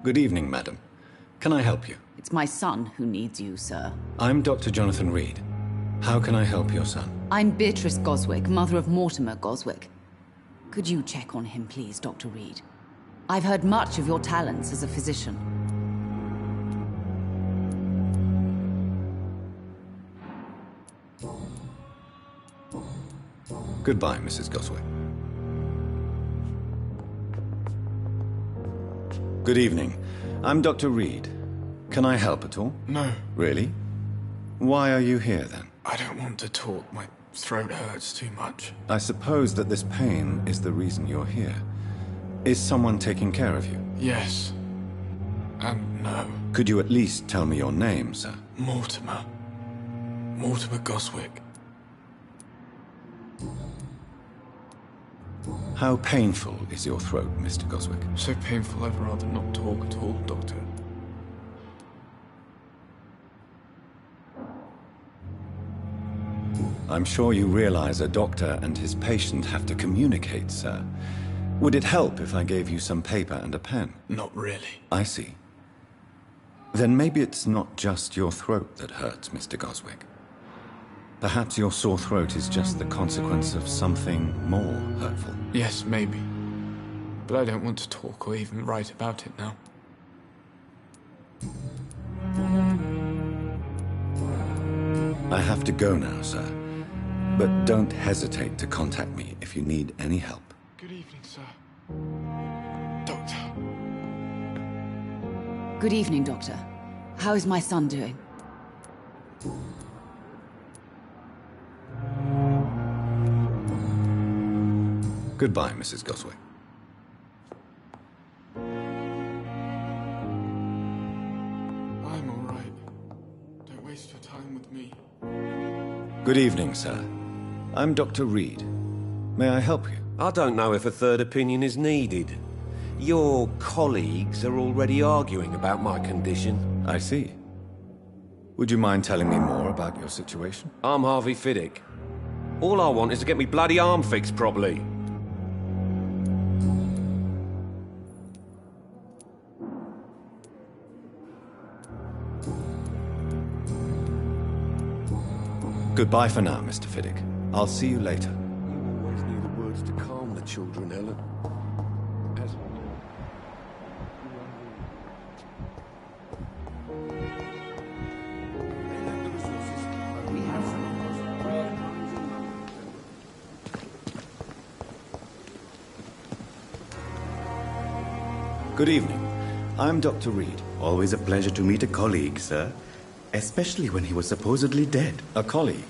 Speaker 4: Good evening, madam. Can I help you?
Speaker 3: It's my son who needs you, sir.
Speaker 4: I'm Dr. Jonathan Reed. How can I help your son?
Speaker 3: I'm Beatrice Goswick, mother of Mortimer Goswick. Could you check on him, please, Dr. Reed? I've heard much of your talents as a physician.
Speaker 4: Goodbye, Mrs. Goswick. Good evening. I'm Dr. Reed. Can I help at all?
Speaker 17: No.
Speaker 4: Really? Why are you here, then?
Speaker 17: I don't want to talk. My throat hurts too much.
Speaker 4: I suppose that this pain is the reason you're here. Is someone taking care of you?
Speaker 17: Yes. And no.
Speaker 4: Could you at least tell me your name, sir?
Speaker 17: Mortimer. Mortimer Goswick.
Speaker 4: How painful is your throat, Mr. Goswick?
Speaker 17: So painful I'd rather not talk at all, Doctor.
Speaker 4: I'm sure you realize a doctor and his patient have to communicate, sir. Would it help if I gave you some paper and a pen?
Speaker 17: Not really.
Speaker 4: I see. Then maybe it's not just your throat that hurts, Mr. Goswick. Perhaps your sore throat is just the consequence of something more hurtful.
Speaker 17: Yes, maybe. But I don't want to talk or even write about it now.
Speaker 4: I have to go now, sir. But don't hesitate to contact me if you need any help.
Speaker 17: Good evening, sir. Doctor.
Speaker 3: Good evening, Doctor. How is my son doing?
Speaker 4: Goodbye, Mrs. Goswick.
Speaker 17: I'm all right. Don't waste your time with me.
Speaker 4: Good evening, sir. I'm Dr. Reed. May I help you?
Speaker 1: I don't know if a third opinion is needed. Your colleagues are already arguing about my condition.
Speaker 4: I see. Would you mind telling me more about your situation?
Speaker 1: I'm Harvey Fiddick. All I want is to get me bloody arm fixed properly.
Speaker 4: Goodbye for now, Mr. Fiddick. I'll see you later.
Speaker 1: You always knew the words to calm the children, Ellen.
Speaker 4: Good evening. I'm Dr. Reed.
Speaker 18: Always a pleasure to meet a colleague, sir. Especially when he was supposedly dead.
Speaker 4: A colleague?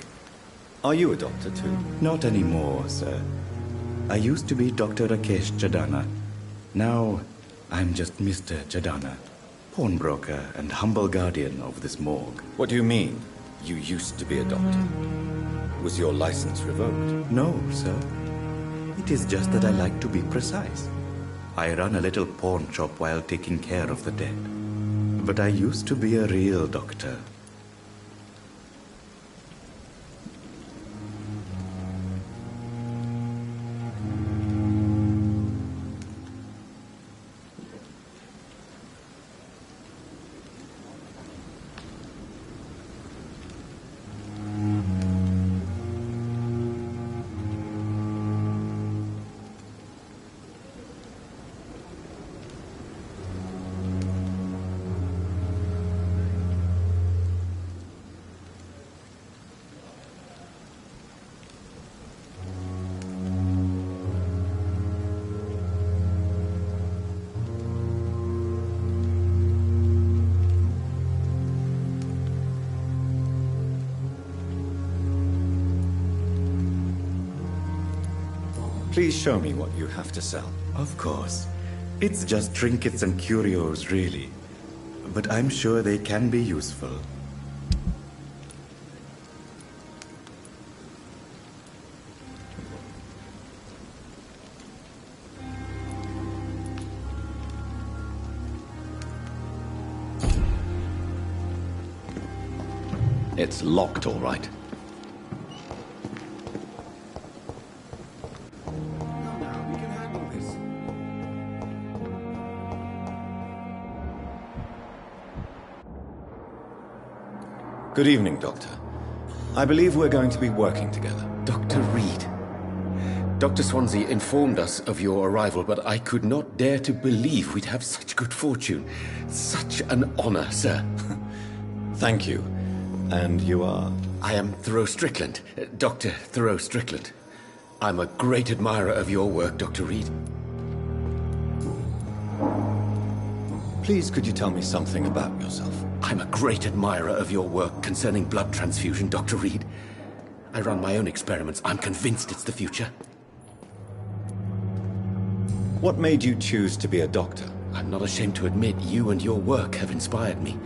Speaker 4: Are you a doctor too?
Speaker 18: Not anymore, sir. I used to be Dr. Rakesh Chadana. Now, I'm just Mr. Chadana, pawnbroker and humble guardian of this morgue.
Speaker 4: What do you mean, you used to be a doctor? Was your license revoked?
Speaker 18: No, sir. It is just that I like to be precise. I run a little pawn shop while taking care of the dead. But I used to be a real doctor.
Speaker 4: Please show me what you have to sell.
Speaker 18: Of course. It's just trinkets and curios, really. But I'm sure they can be useful.
Speaker 4: It's locked, all right. Good evening, Doctor. I believe we're going to be working together.
Speaker 1: Dr. Reed. Dr. Swansea informed us of your arrival, but I could not dare to believe we'd have such good fortune. Such an honor, sir.
Speaker 4: Thank you. And you are?
Speaker 1: I am Thoreau Strickland. Dr. Thoreau Strickland. I'm a great admirer of your work, Dr. Reed.
Speaker 4: Please, could you tell me something about yourself?
Speaker 1: I'm a great admirer of your work concerning blood transfusion, Dr. Reed. I run my own experiments. I'm convinced it's the future.
Speaker 4: What made you choose to be a doctor?
Speaker 1: I'm not ashamed to admit you and your work have inspired me.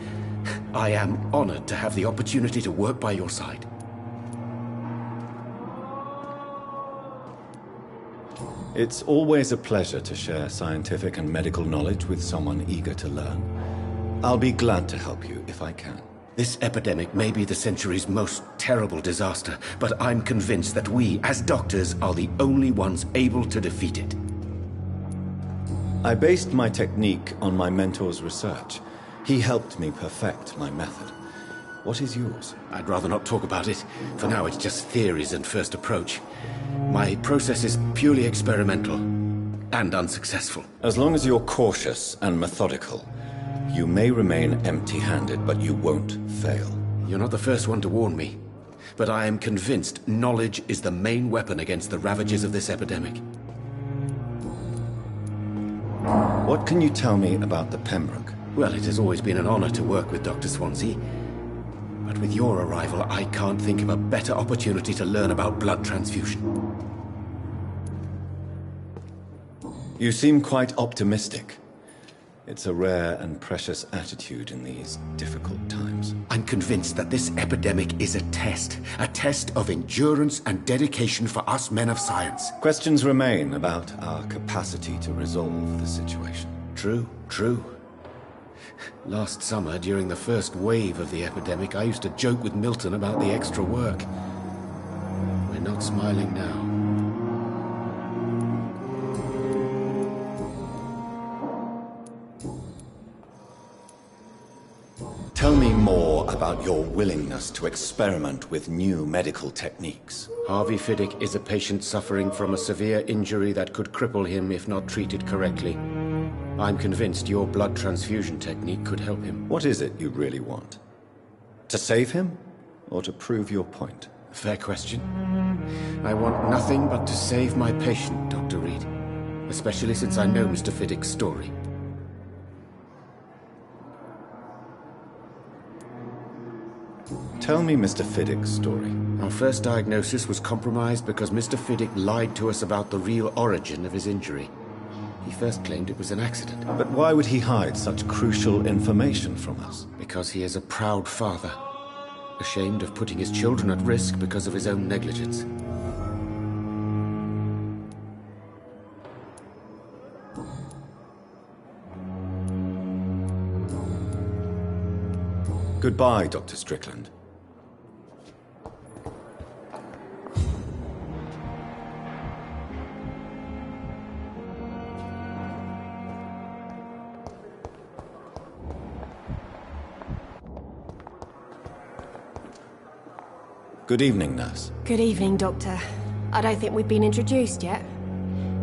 Speaker 1: I am honored to have the opportunity to work by your side.
Speaker 4: It's always a pleasure to share scientific and medical knowledge with someone eager to learn. I'll be glad to help you if I can.
Speaker 1: This epidemic may be the century's most terrible disaster, but I'm convinced that we, as doctors, are the only ones able to defeat it.
Speaker 4: I based my technique on my mentor's research. He helped me perfect my method. What is yours?
Speaker 1: I'd rather not talk about it. For now, it's just theories and first approach. My process is purely experimental and unsuccessful.
Speaker 4: As long as you're cautious and methodical, you may remain empty-handed, but you won't fail.
Speaker 1: You're not the first one to warn me, but I am convinced knowledge is the main weapon against the ravages of this epidemic.
Speaker 4: What can you tell me about the Pembroke?
Speaker 1: Well, it has always been an honor to work with Dr. Swansea. But with your arrival, I can't think of a better opportunity to learn about blood transfusion.
Speaker 4: You seem quite optimistic. It's a rare and precious attitude in these difficult times.
Speaker 1: I'm convinced that this epidemic is a test of endurance and dedication for us men of science.
Speaker 4: Questions remain about our capacity to resolve the situation.
Speaker 1: True. Last summer, during the first wave of the epidemic, I used to joke with Milton about the extra work. We're not smiling now.
Speaker 4: Tell me more about your willingness to experiment with new medical techniques.
Speaker 1: Harvey Fiddick is a patient suffering from a severe injury that could cripple him if not treated correctly. I'm convinced your blood transfusion technique could help him.
Speaker 4: What is it you really want? To save him, or to prove your point?
Speaker 1: Fair question. I want nothing but to save my patient, Dr. Reed. Especially since I know Mr. Fiddick's story.
Speaker 4: Tell me Mr. Fiddick's story.
Speaker 1: Our first diagnosis was compromised because Mr. Fiddick lied to us about the real origin of his injury. He first claimed it was an accident.
Speaker 4: But why would he hide such crucial information from us?
Speaker 1: Because he is a proud father, ashamed of putting his children at risk because of his own negligence.
Speaker 4: Goodbye, Dr. Strickland. Good evening, nurse.
Speaker 10: Good evening, Doctor. I don't think we've been introduced yet.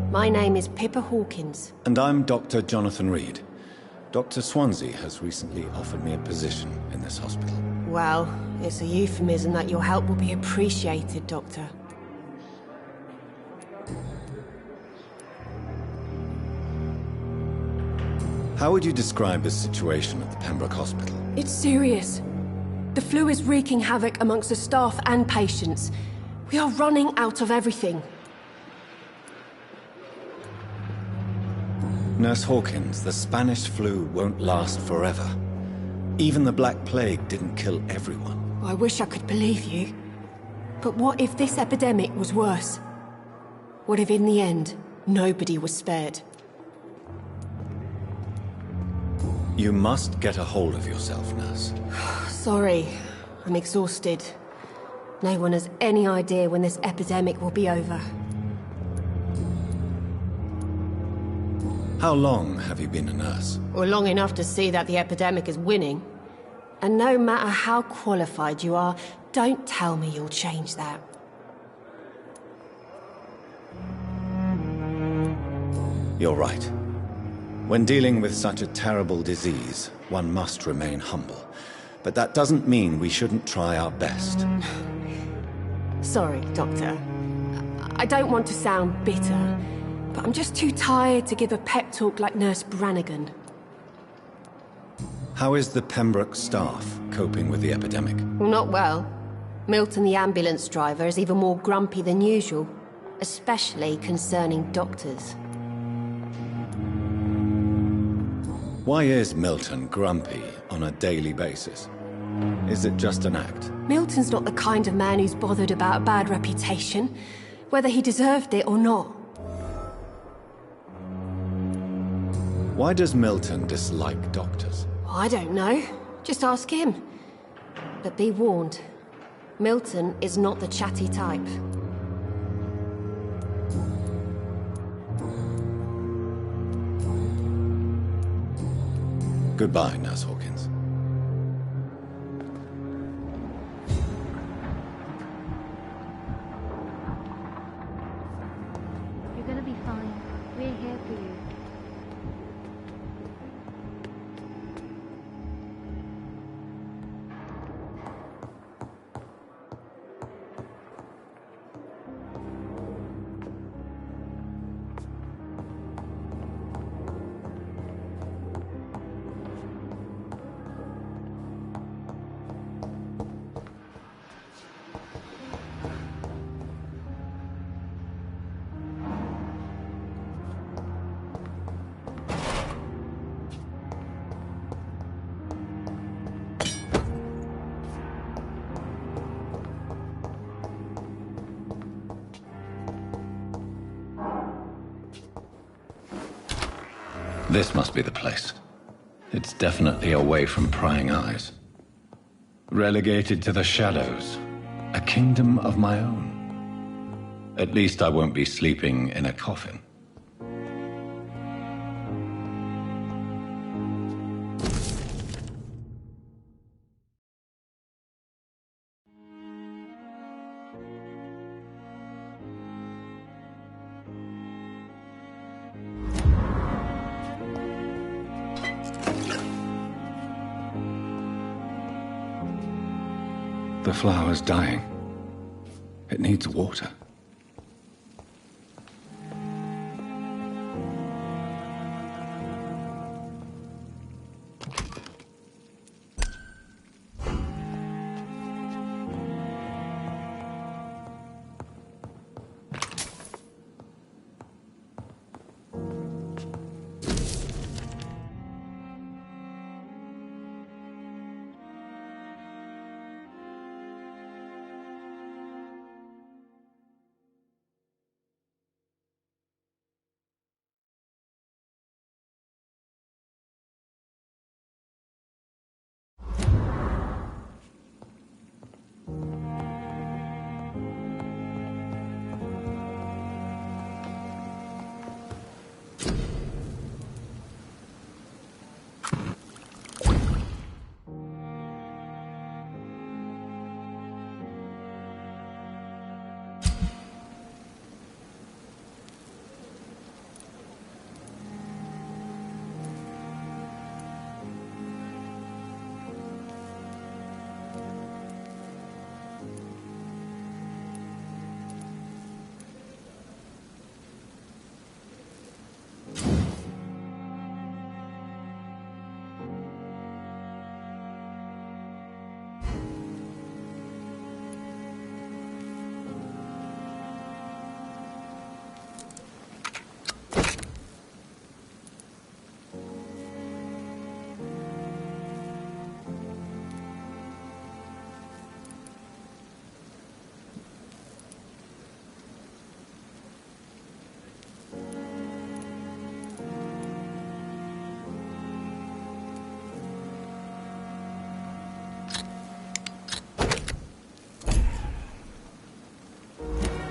Speaker 10: My name is Pippa Hawkins.
Speaker 4: And I'm Dr. Jonathan Reed. Dr. Swansea has recently offered me a position in this hospital.
Speaker 10: Well, it's a euphemism that your help will be appreciated, Doctor.
Speaker 4: How would you describe the situation at the Pembroke Hospital?
Speaker 10: It's serious. The flu is wreaking havoc amongst the staff and patients. We are running out of everything.
Speaker 4: Nurse Hawkins, the Spanish flu won't last forever. Even the Black Plague didn't kill everyone.
Speaker 10: I wish I could believe you. But what if this epidemic was worse? What if in the end, nobody was spared?
Speaker 4: You must get a hold of yourself, nurse.
Speaker 10: Sorry, I'm exhausted. No one has any idea when this epidemic will be over.
Speaker 4: How long have you been a nurse?
Speaker 10: Well, long enough to see that the epidemic is winning. And no matter how qualified you are, don't tell me you'll change that.
Speaker 4: You're right. When dealing with such a terrible disease, one must remain humble. But that doesn't mean we shouldn't try our best.
Speaker 10: Sorry, Doctor.
Speaker 19: I don't want to sound bitter, but I'm just too tired to give a pep talk like Nurse Brannigan.
Speaker 4: How is the Pembroke staff coping with the epidemic?
Speaker 19: Well, not well. Milton, the ambulance driver, is even more grumpy than usual, especially concerning doctors.
Speaker 4: Why is Milton grumpy on a daily basis? Is it just an act?
Speaker 19: Milton's not the kind of man who's bothered about a bad reputation, whether he deserved it or not.
Speaker 4: Why does Milton dislike doctors?
Speaker 19: I don't know. Just ask him. But be warned, Milton is not the chatty type.
Speaker 4: Goodbye, Nurse Hawkins.
Speaker 20: You're gonna be fine. We're here for you.
Speaker 4: This must be the place. It's definitely away from prying eyes. Relegated to the shadows. A kingdom of my own. At least I won't be sleeping in a coffin. The flower's dying. It needs water.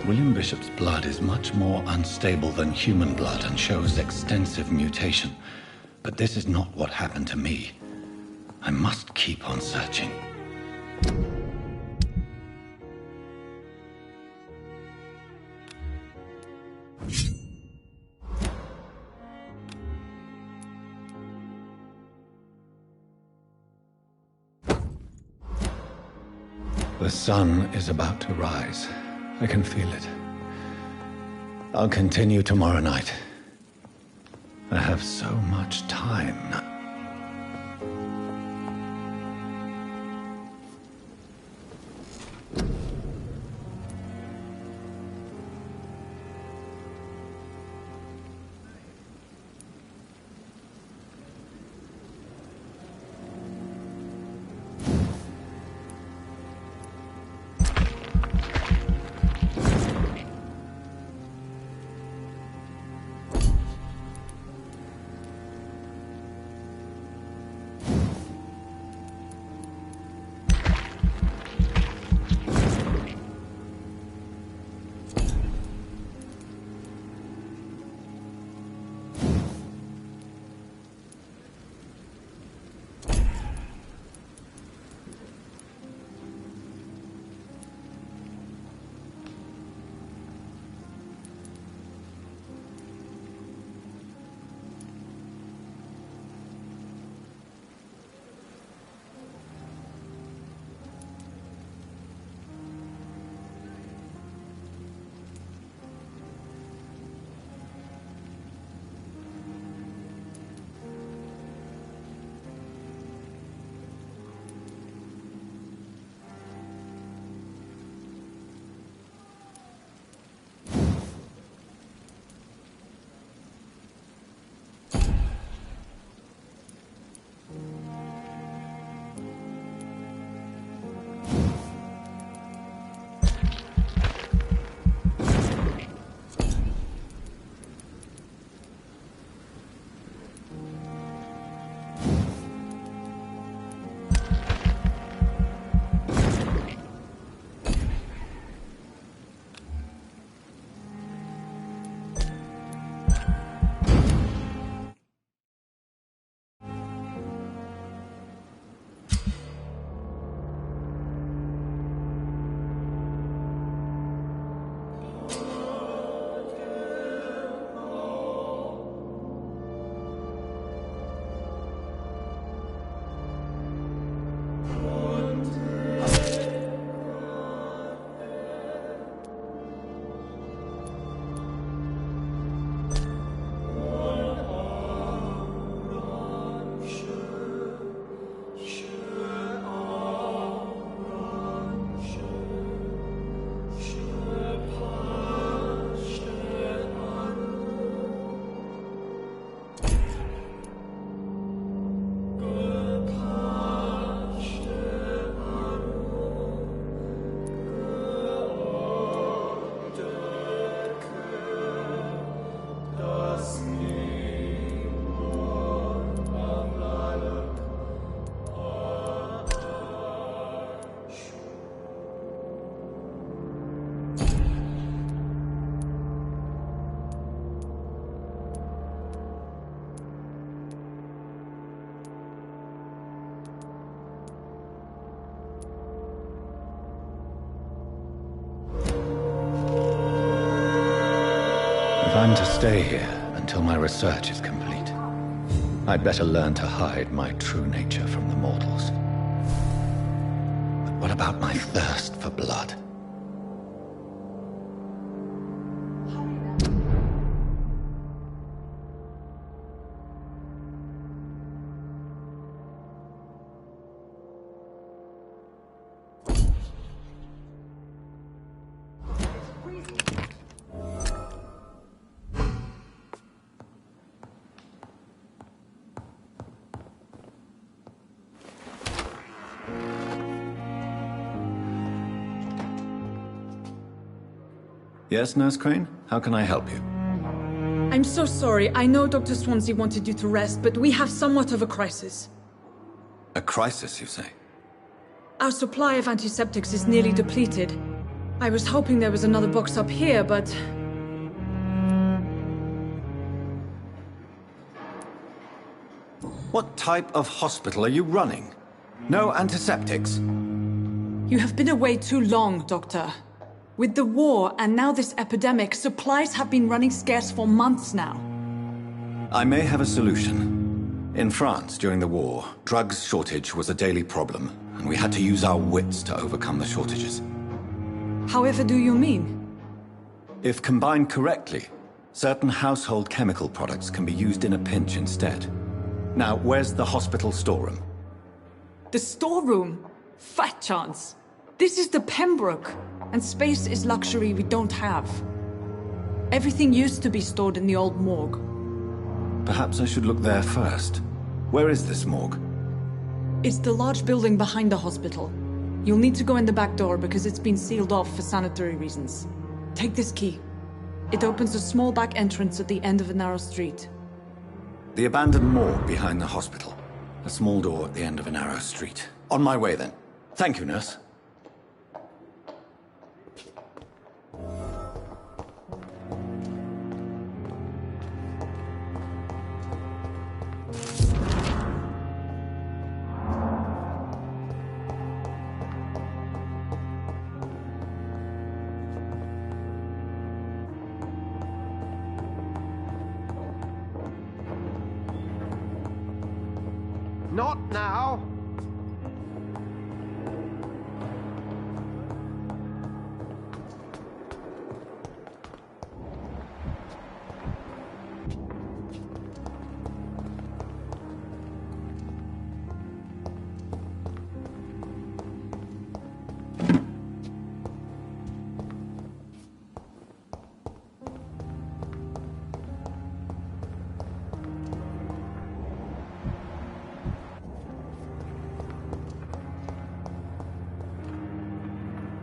Speaker 4: William Bishop's blood is much more unstable than human blood and shows extensive mutation. But this is not what happened to me. I must keep on searching. The sun is about to rise. I can feel it. I'll continue tomorrow night. I have so much time now. If I'm to stay here until my research is complete, I'd better learn to hide my true nature from the mortals. But what about my thirst for blood? Yes, Nurse Crane? How can I help you?
Speaker 13: I'm so sorry. I know Dr. Swansea wanted you to rest, but we have somewhat of a crisis.
Speaker 4: A crisis, you say?
Speaker 13: Our supply of antiseptics is nearly depleted. I was hoping there was another box up here, but...
Speaker 4: What type of hospital are you running? No antiseptics?
Speaker 13: You have been away too long, Doctor. With the war and now this epidemic, supplies have been running scarce for months now.
Speaker 4: I may have a solution. In France, during the war, drugs shortage was a daily problem, and we had to use our wits to overcome the shortages.
Speaker 13: However do you mean?
Speaker 4: If combined correctly, certain household chemical products can be used in a pinch instead. Now, where's the hospital storeroom?
Speaker 13: The storeroom? Fat chance. This is the Pembroke, and space is luxury we don't have. Everything used to be stored in the old morgue.
Speaker 4: Perhaps I should look there first. Where is this morgue?
Speaker 13: It's the large building behind the hospital. You'll need to go in the back door because it's been sealed off for sanitary reasons. Take this key. It opens a small back entrance at the end of a narrow street.
Speaker 4: The abandoned morgue behind the hospital. A small door at the end of a narrow street. On my way then. Thank you, nurse.
Speaker 9: Not now!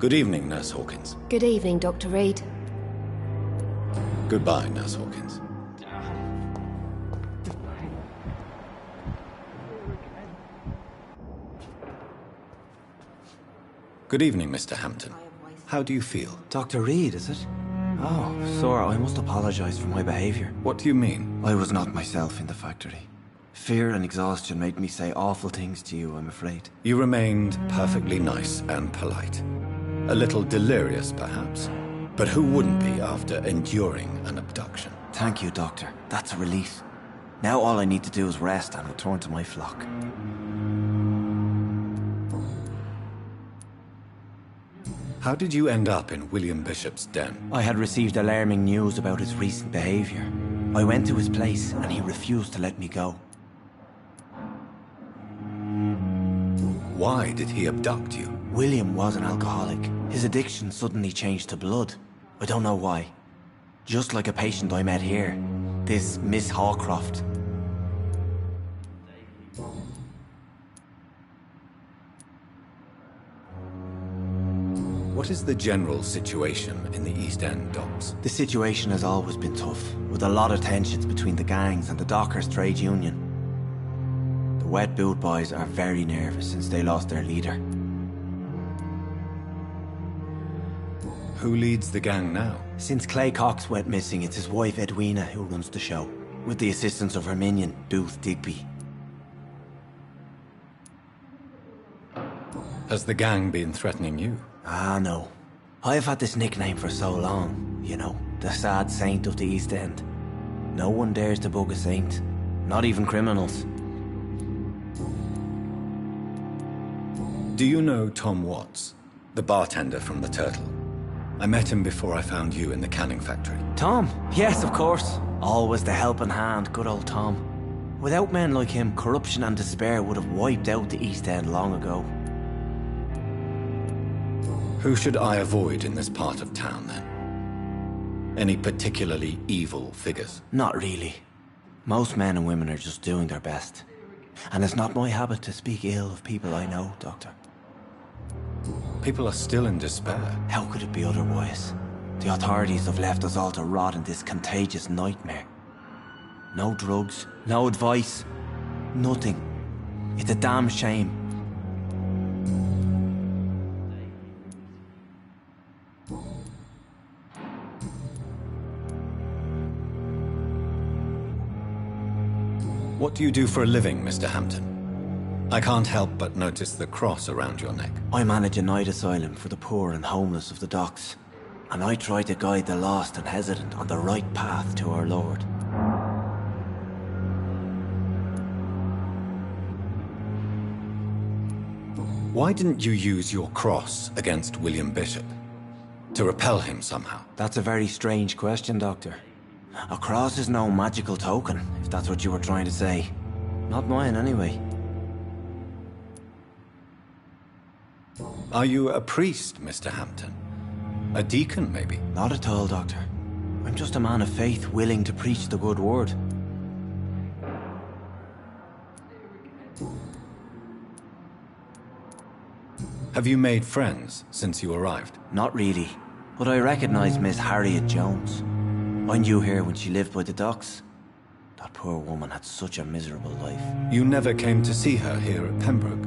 Speaker 4: Good evening, Nurse Hawkins.
Speaker 19: Good evening, Dr. Reed.
Speaker 4: Goodbye, Nurse Hawkins. Good evening, Mr. Hampton. How do you feel?
Speaker 21: Dr. Reed, is it? Oh, sir, I must apologize for my behavior.
Speaker 4: What do you mean?
Speaker 21: I was not myself in the factory. Fear and exhaustion made me say awful things to you, I'm afraid.
Speaker 4: You remained perfectly nice and polite. A little delirious, perhaps. But who wouldn't be after enduring an abduction?
Speaker 21: Thank you, Doctor. That's a relief. Now all I need to do is rest and return to my flock.
Speaker 4: How did you end up in William Bishop's den?
Speaker 21: I had received alarming news about his recent behavior. I went to his place and he refused to let me go.
Speaker 4: Why did he abduct you?
Speaker 21: William was an alcoholic. His addiction suddenly changed to blood. I don't know why. Just like a patient I met here. This Miss Hawcroft.
Speaker 4: What is the general situation in the East End docks?
Speaker 21: The situation has always been tough, with a lot of tensions between the gangs and the dockers' trade union. The wet boot boys are very nervous since they lost their leader.
Speaker 4: Who leads the gang now?
Speaker 21: Since Clay Cox went missing, it's his wife Edwina who runs the show, with the assistance of her minion, Booth Digby.
Speaker 4: Has the gang been threatening you?
Speaker 21: Ah, no. I've had this nickname for so long, you know, the sad saint of the East End. No one dares to bug a saint, not even criminals.
Speaker 4: Do you know Tom Watts, the bartender from the Turtle? I met him before I found you in the canning factory.
Speaker 21: Tom? Yes, of course. Always the helping hand, good old Tom. Without men like him, corruption and despair would have wiped out the East End long ago.
Speaker 4: Who should I avoid in this part of town, then? Any particularly evil figures?
Speaker 21: Not really. Most men and women are just doing their best. And it's not my habit to speak ill of people I know, Doctor.
Speaker 4: People are still in despair.
Speaker 21: How could it be otherwise? The authorities have left us all to rot in this contagious nightmare. No drugs, no advice, nothing. It's a damn shame.
Speaker 4: What do you do for a living, Mr. Hampton? I can't help but notice the cross around your neck.
Speaker 21: I manage a night asylum for the poor and homeless of the docks. And I try to guide the lost and hesitant on the right path to our Lord.
Speaker 4: Why didn't you use your cross against William Bishop? To repel him somehow?
Speaker 21: That's a very strange question, Doctor. A cross is no magical token, if that's what you were trying to say. Not mine, anyway.
Speaker 4: Are you a priest, Mr. Hampton? A deacon, maybe?
Speaker 21: Not at all, Doctor. I'm just a man of faith willing to preach the good word.
Speaker 4: Have you made friends since you arrived?
Speaker 21: Not really, but I recognize Miss Harriet Jones. I knew her when she lived by the docks. That poor woman had such a miserable life.
Speaker 4: You never came to see her here at Pembroke?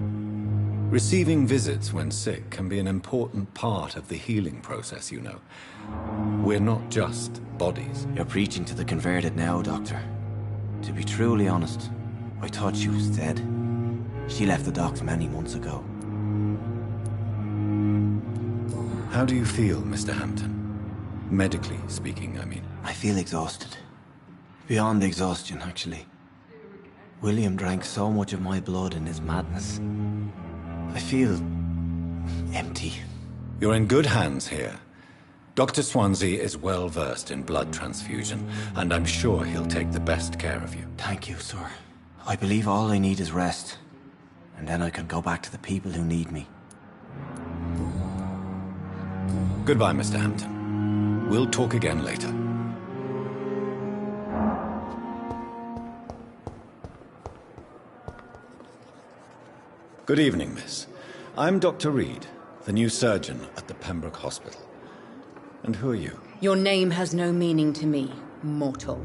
Speaker 4: Receiving visits when sick can be an important part of the healing process, you know. We're not just bodies.
Speaker 21: You're preaching to the converted now, Doctor. To be truly honest, I thought she was dead. She left the docks many months ago.
Speaker 4: How do you feel, Mr. Hampton? Medically speaking, I mean.
Speaker 21: I feel exhausted. Beyond exhaustion, actually. William drank so much of my blood in his madness. I feel empty.
Speaker 4: You're in good hands here. Dr. Swansea is well versed in blood transfusion, and I'm sure he'll take the best care of you.
Speaker 21: Thank you, sir. I believe all I need is rest. And then I can go back to the people who need me.
Speaker 4: Goodbye, Mr. Hampton. We'll talk again later. Good evening, miss. I'm Dr. Reed, the new surgeon at the Pembroke Hospital. And who are you?
Speaker 3: Your name has no meaning to me, mortal.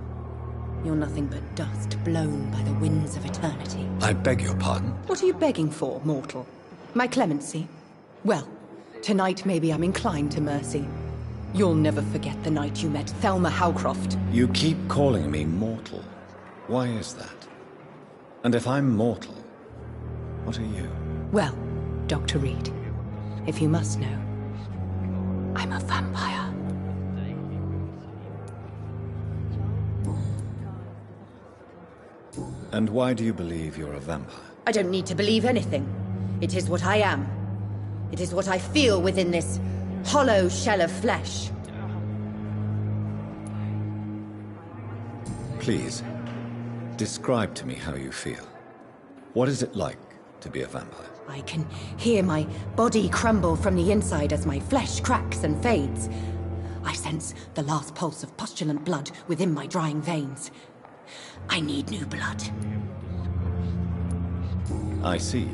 Speaker 3: You're nothing but dust blown by the winds of eternity.
Speaker 4: I beg your pardon?
Speaker 3: What are you begging for, mortal? My clemency? Well, tonight maybe I'm inclined to mercy. You'll never forget the night you met Thelma Howcroft.
Speaker 4: You keep calling me mortal. Why is that? And if I'm mortal, what are you?
Speaker 3: Well, Dr. Reed, if you must know, I'm a vampire.
Speaker 4: And why do you believe you're a vampire?
Speaker 3: I don't need to believe anything. It is what I am. It is what I feel within this hollow shell of flesh.
Speaker 4: Please, describe to me how you feel. What is it like to be a vampire?
Speaker 3: I can hear my body crumble from the inside as my flesh cracks and fades. I sense the last pulse of pustulant blood within my drying veins. I need new blood.
Speaker 4: I see.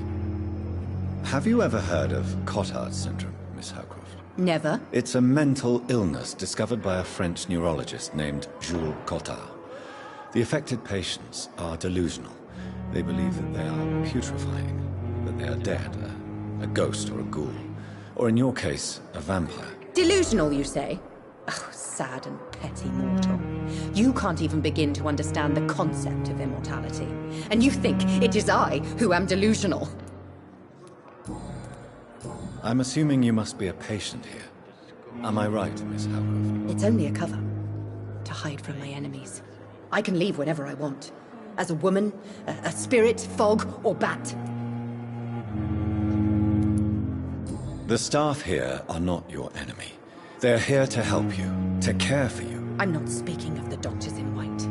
Speaker 4: Have you ever heard of Cotard syndrome, Miss Howcroft?
Speaker 3: Never.
Speaker 4: It's a mental illness discovered by a French neurologist named Jules Cotard. The affected patients are delusional. They believe that they are putrefying, that they are dead, a ghost or a ghoul. Or in your case, a vampire.
Speaker 3: Delusional, you say? Oh, sad and petty mortal. You can't even begin to understand the concept of immortality. And you think it is I who am delusional.
Speaker 4: I'm assuming you must be a patient here. Am I right, Miss Howcroft?
Speaker 3: It's only a cover. To hide from my enemies. I can leave whenever I want. As a woman, a spirit, fog, or bat.
Speaker 4: The staff here are not your enemy. They're here to help you, to care for you.
Speaker 3: I'm not speaking of the doctors in white.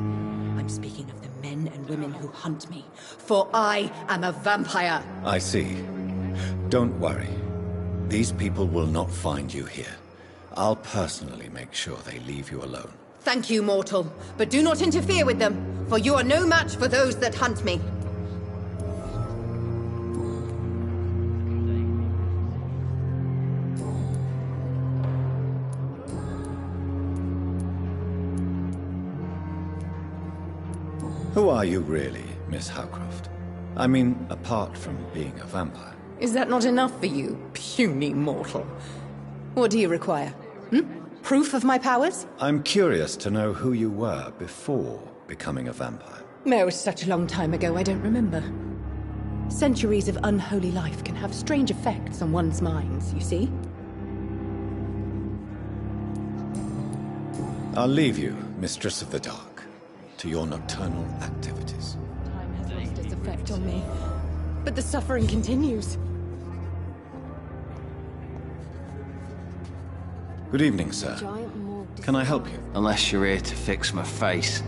Speaker 3: I'm speaking of the men and women who hunt me. For I am a vampire.
Speaker 4: I see. Don't worry. These people will not find you here. I'll personally make sure they leave you alone.
Speaker 3: Thank you, mortal. But do not interfere with them, for you are no match for those that hunt me.
Speaker 4: Who are you really, Miss Howcroft? I mean, apart from being a vampire.
Speaker 3: Is that not enough for you, puny mortal? What do you require? Proof of my powers?
Speaker 4: I'm curious to know who you were before becoming a vampire.
Speaker 3: It was such a long time ago, I don't remember. Centuries of unholy life can have strange effects on one's minds, you see?
Speaker 4: I'll leave you, Mistress of the Dark, to your nocturnal activities.
Speaker 3: Time has lost its effect on me, but the suffering continues.
Speaker 4: Good evening, sir. Can I help you?
Speaker 5: Unless you're here to fix my face.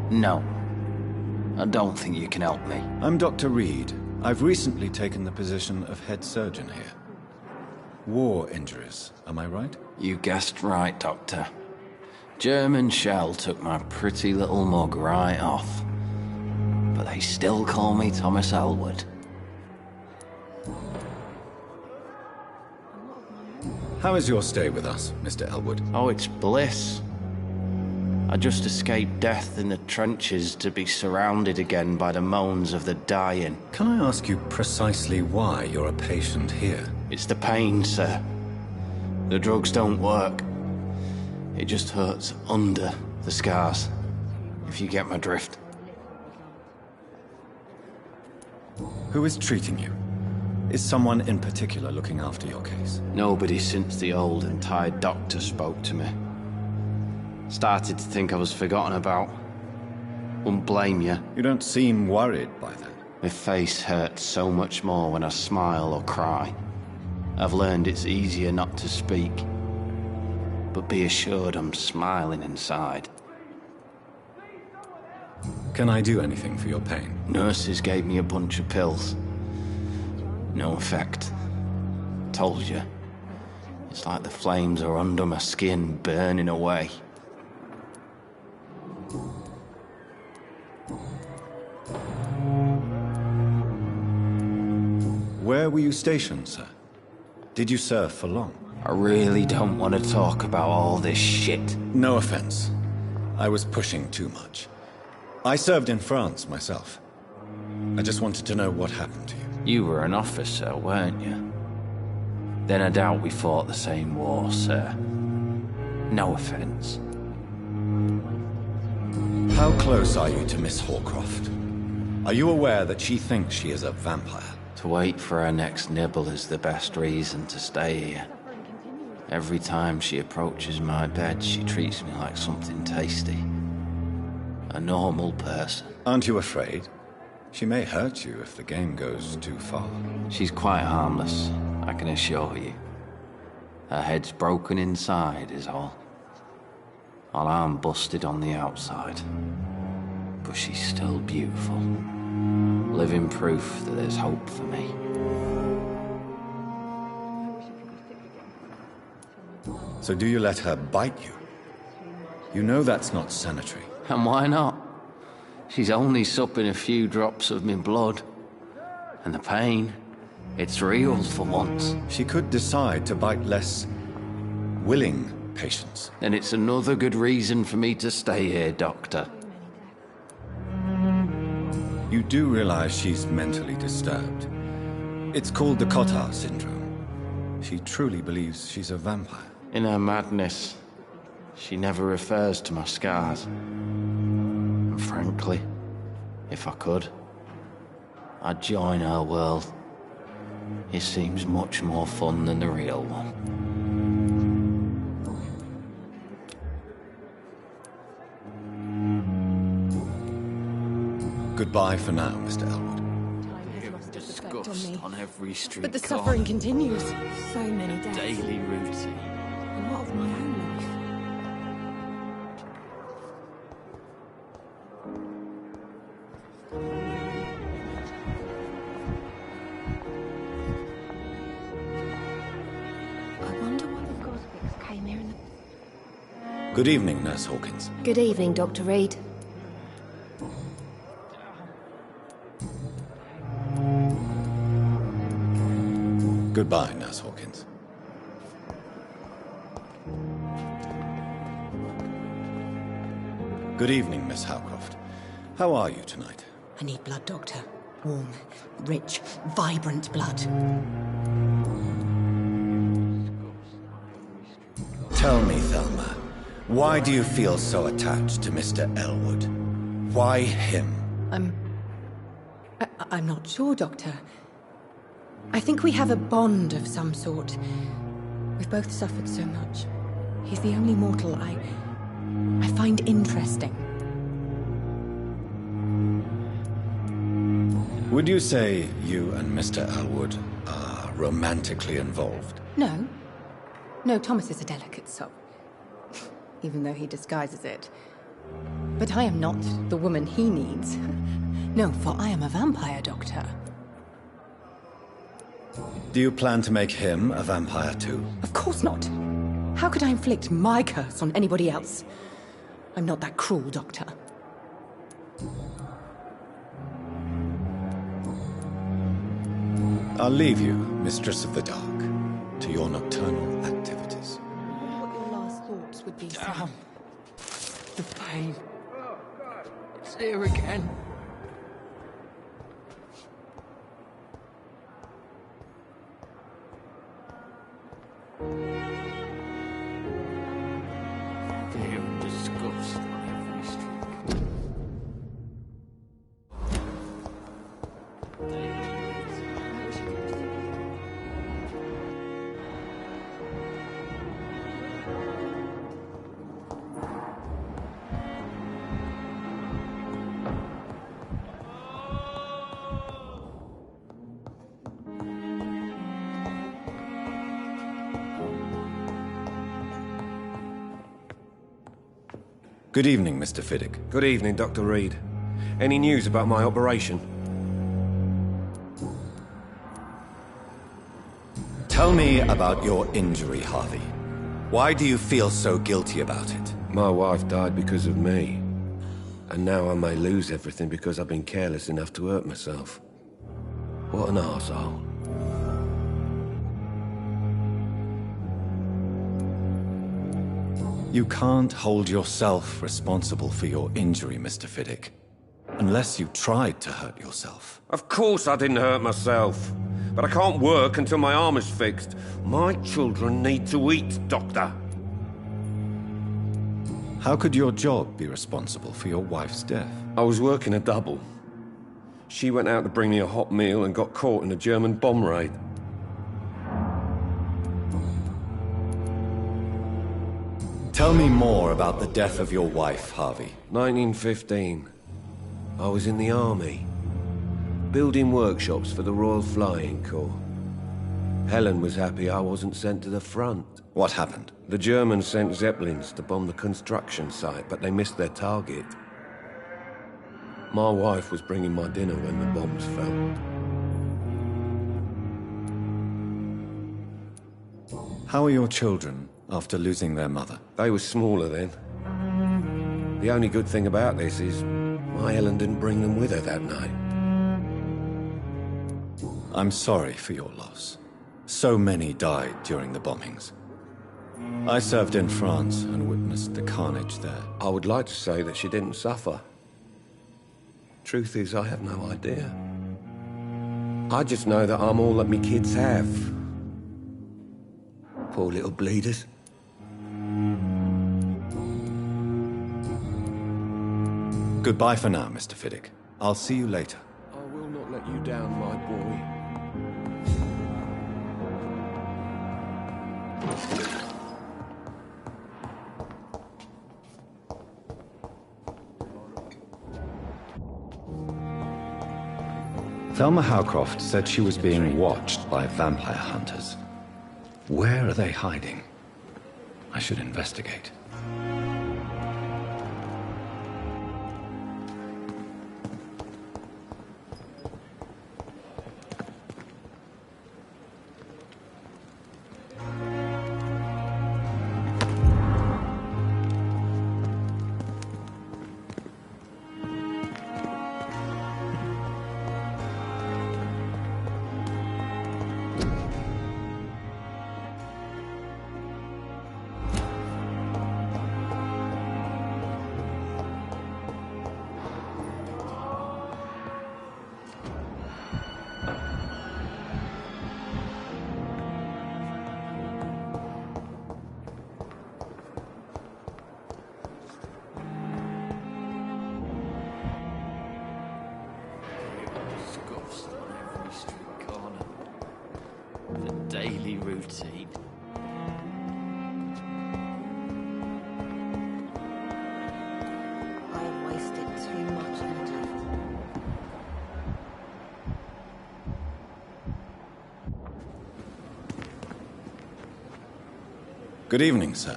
Speaker 5: No. I don't think you can help me.
Speaker 4: I'm Dr. Reed. I've recently taken the position of head surgeon here. War injuries, am I right?
Speaker 5: You guessed right, Doctor. German shell took my pretty little mug right off. But they still call me Thomas Elwood.
Speaker 4: How is your stay with us, Mr. Elwood?
Speaker 5: Oh, it's bliss. I just escaped death in the trenches to be surrounded again by the moans of the dying.
Speaker 4: Can I ask you precisely why you're a patient here?
Speaker 5: It's the pain, sir. The drugs don't work. It just hurts under the scars, if you get my drift.
Speaker 4: Who is treating you? Is someone in particular looking after your case?
Speaker 5: Nobody since the old and tired doctor spoke to me. Started to think I was forgotten about. Wouldn't blame you.
Speaker 4: You don't seem worried by that.
Speaker 5: My face hurts so much more when I smile or cry. I've learned it's easier not to speak. But be assured I'm smiling inside.
Speaker 4: Can I do anything for your pain?
Speaker 5: Nurses gave me a bunch of pills. No effect. Told you. It's like the flames are under my skin, burning away.
Speaker 4: Where were you stationed, sir? Did you serve for long?
Speaker 5: I really don't want to talk about all this shit.
Speaker 4: No offense. I was pushing too much. I served in France myself. I just wanted to know what happened to you.
Speaker 5: You were an officer, weren't you? Then I doubt we fought the same war, sir. No offense.
Speaker 4: How close are you to Miss Horcroft? Are you aware that she thinks she is a vampire?
Speaker 5: To wait for her next nibble is the best reason to stay here. Every time she approaches my bed, she treats me like something tasty. A normal person.
Speaker 4: Aren't you afraid? She may hurt you if the game goes too far.
Speaker 5: She's quite harmless, I can assure you. Her head's broken inside is all. While I'm busted on the outside. But she's still beautiful. Living proof that there's hope for me.
Speaker 4: So do you let her bite you? You know that's not sanitary.
Speaker 5: And why not? She's only supping a few drops of me blood. And the pain, it's real for once.
Speaker 4: She could decide to bite less willing patients.
Speaker 5: Then it's another good reason for me to stay here, Doctor.
Speaker 4: You do realize she's mentally disturbed. It's called the Cotard syndrome. She truly believes she's a vampire.
Speaker 5: In her madness, she never refers to my scars. And frankly, if I could, I'd join her world. It seems much more fun than the real one.
Speaker 4: Goodbye for now, Mr. Elwood.
Speaker 5: Disgust on every street
Speaker 3: But the
Speaker 5: corner.
Speaker 3: suffering continues. So many deaths.
Speaker 5: Daily routine.
Speaker 3: And what of my own life?
Speaker 20: I wonder why the Goswicks came here in the...
Speaker 4: Good evening, Nurse Hawkins.
Speaker 19: Good evening, Dr. Reed.
Speaker 4: Goodbye, Nurse Hawkins. Good evening, Miss Howcroft. How are you tonight?
Speaker 3: I need blood, Doctor. Warm, rich, vibrant blood.
Speaker 4: Tell me, Thelma, why do you feel so attached to Mr. Elwood? Why him?
Speaker 3: I'm not sure, Doctor. I think we have a bond of some sort. We've both suffered so much. He's the only mortal I find interesting.
Speaker 4: Would you say you and Mr. Elwood are romantically involved?
Speaker 3: No. No, Thomas is a delicate soul. Even though he disguises it. But I am not the woman he needs. No, for I am a vampire doctor.
Speaker 4: Do you plan to make him a vampire too?
Speaker 3: Of course not. How could I inflict my curse on anybody else? I'm not that cruel, Doctor.
Speaker 4: I'll leave you, Mistress of the Dark, to your nocturnal activities.
Speaker 3: What your last thoughts would be.
Speaker 16: Damn. The pain. It's here again. Fear and disgust on every street.
Speaker 4: Good evening, Mr. Fiddick.
Speaker 11: Good evening, Dr. Reed. Any news about my operation?
Speaker 4: Tell me about your injury, Harvey. Why do you feel so guilty about it?
Speaker 11: My wife died because of me. And now I may lose everything because I've been careless enough to hurt myself. What an arsehole.
Speaker 4: You can't hold yourself responsible for your injury, Mr. Fiddick. Unless you tried to hurt yourself.
Speaker 11: Of course I didn't hurt myself. But I can't work until my arm is fixed. My children need to eat, Doctor.
Speaker 4: How could your job be responsible for your wife's death?
Speaker 11: I was working a double. She went out to bring me a hot meal and got caught in a German bomb raid.
Speaker 4: Tell me more about the death of your wife, Harvey.
Speaker 11: 1915. I was in the army, building workshops for the Royal Flying Corps. Helen was happy I wasn't sent to the front.
Speaker 4: What happened?
Speaker 11: The Germans sent Zeppelins to bomb the construction site, but they missed their target. My wife was bringing my dinner when the bombs fell.
Speaker 4: How are your children after losing their mother?
Speaker 11: They were smaller then. The only good thing about this is my Helen didn't bring them with her that night.
Speaker 4: I'm sorry for your loss. So many died during the bombings. I served in France and witnessed the carnage there.
Speaker 11: I would like to say that she didn't suffer. Truth is, I have no idea. I just know that I'm all that me kids have. Poor little bleeders.
Speaker 4: Goodbye for now, Mr. Fiddick. I'll see you later.
Speaker 11: I will not let you down, my boy.
Speaker 4: Thelma Howcroft said she was being watched by vampire hunters. Where are they hiding? I should investigate.
Speaker 5: Daily routine.
Speaker 19: I have wasted too much energy.
Speaker 4: Good evening, sir.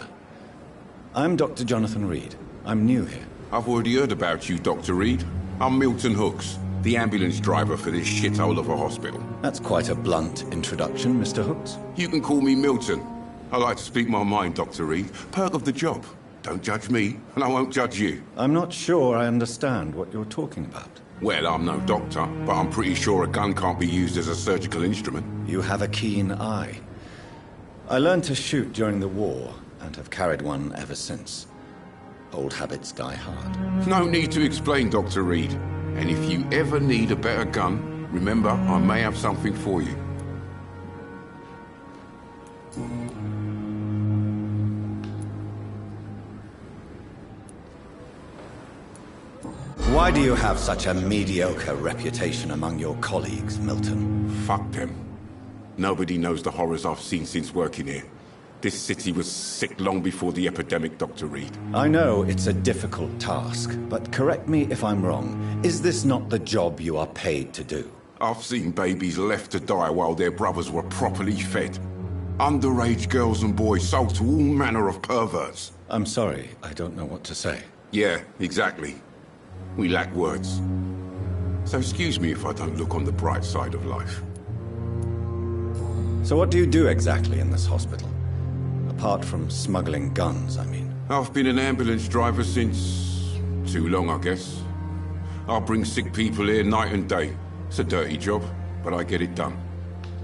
Speaker 4: I'm Dr. Jonathan Reed. I'm new here.
Speaker 8: I've already heard about you, Dr. Reed. I'm Milton Hooks, the ambulance driver for this shithole of a hospital.
Speaker 4: That's quite a blunt introduction, Mr. Hooks.
Speaker 8: You can call me Milton. I like to speak my mind, Dr. Reed. Perk of the job. Don't judge me, and I won't judge you.
Speaker 4: I'm not sure I understand what you're talking about.
Speaker 8: Well, I'm no doctor, but I'm pretty sure a gun can't be used as a surgical instrument.
Speaker 4: You have a keen eye. I learned to shoot during the war, and have carried one ever since. Old habits die hard.
Speaker 8: No need to explain, Dr. Reed. And if you ever need a better gun, remember, I may have something for you.
Speaker 4: Why do you have such a mediocre reputation among your colleagues, Milton?
Speaker 8: Fuck them. Nobody knows the horrors I've seen since working here. This city was sick long before the epidemic, Dr. Reed.
Speaker 4: I know it's a difficult task, but correct me if I'm wrong. Is this not the job you are paid to do?
Speaker 8: I've seen babies left to die while their brothers were properly fed. Underage girls and boys sold to all manner of perverts.
Speaker 4: I'm sorry, I don't know what to say.
Speaker 8: Yeah, exactly. We lack words. So excuse me if I don't look on the bright side of life.
Speaker 4: So what do you do exactly in this hospital? Apart from smuggling guns, I mean.
Speaker 8: I've been an ambulance driver since... too long, I guess. I'll bring sick people here night and day. It's a dirty job, but I get it done.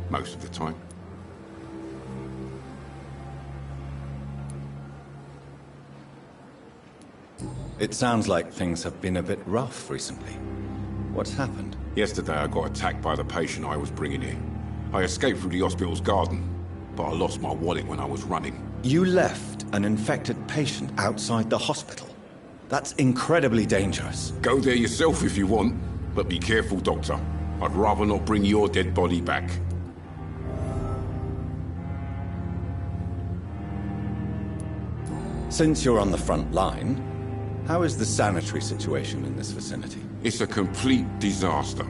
Speaker 8: Most of the time.
Speaker 4: It sounds like things have been a bit rough recently. What's happened?
Speaker 8: Yesterday I got attacked by the patient I was bringing here. I escaped through the hospital's garden, but I lost my wallet when I was running.
Speaker 4: You left an infected patient outside the hospital? That's incredibly dangerous.
Speaker 8: Go there yourself if you want, but be careful, Doctor. I'd rather not bring your dead body back.
Speaker 4: Since you're on the front line, how is the sanitary situation in this vicinity?
Speaker 8: It's a complete disaster.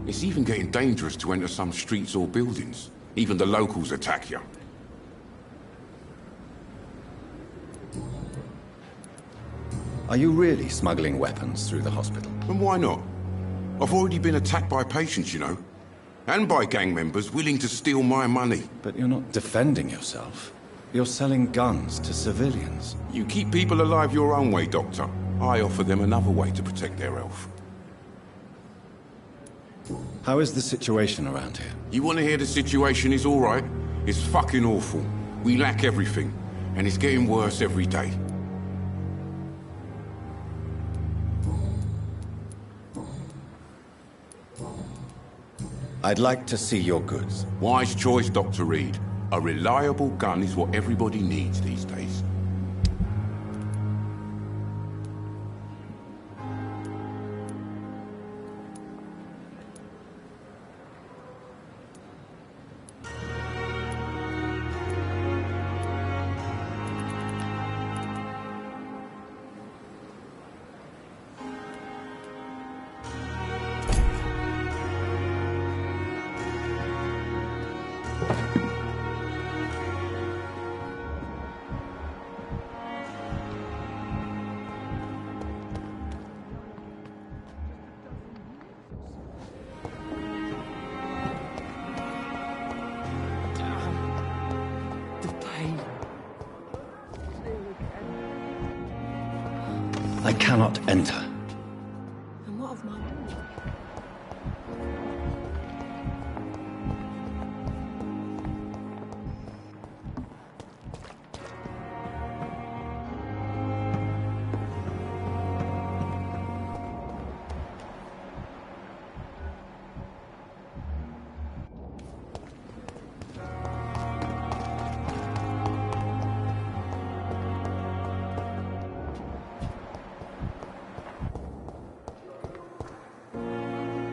Speaker 8: It's even getting dangerous to enter some streets or buildings. Even the locals attack you.
Speaker 4: Are you really smuggling weapons through the hospital?
Speaker 8: And why not? I've already been attacked by patients, you know. And by gang members willing to steal my money.
Speaker 4: But you're not defending yourself. You're selling guns to civilians.
Speaker 8: You keep people alive your own way, Doctor. I offer them another way to protect their health.
Speaker 4: How is the situation around here?
Speaker 8: You want to hear the situation is all right? It's fucking awful. We lack everything. And it's getting worse every day.
Speaker 4: I'd like to see your goods.
Speaker 8: Wise choice, Dr. Reed. A reliable gun is what everybody needs these days.
Speaker 4: I cannot enter.
Speaker 19: And what of my...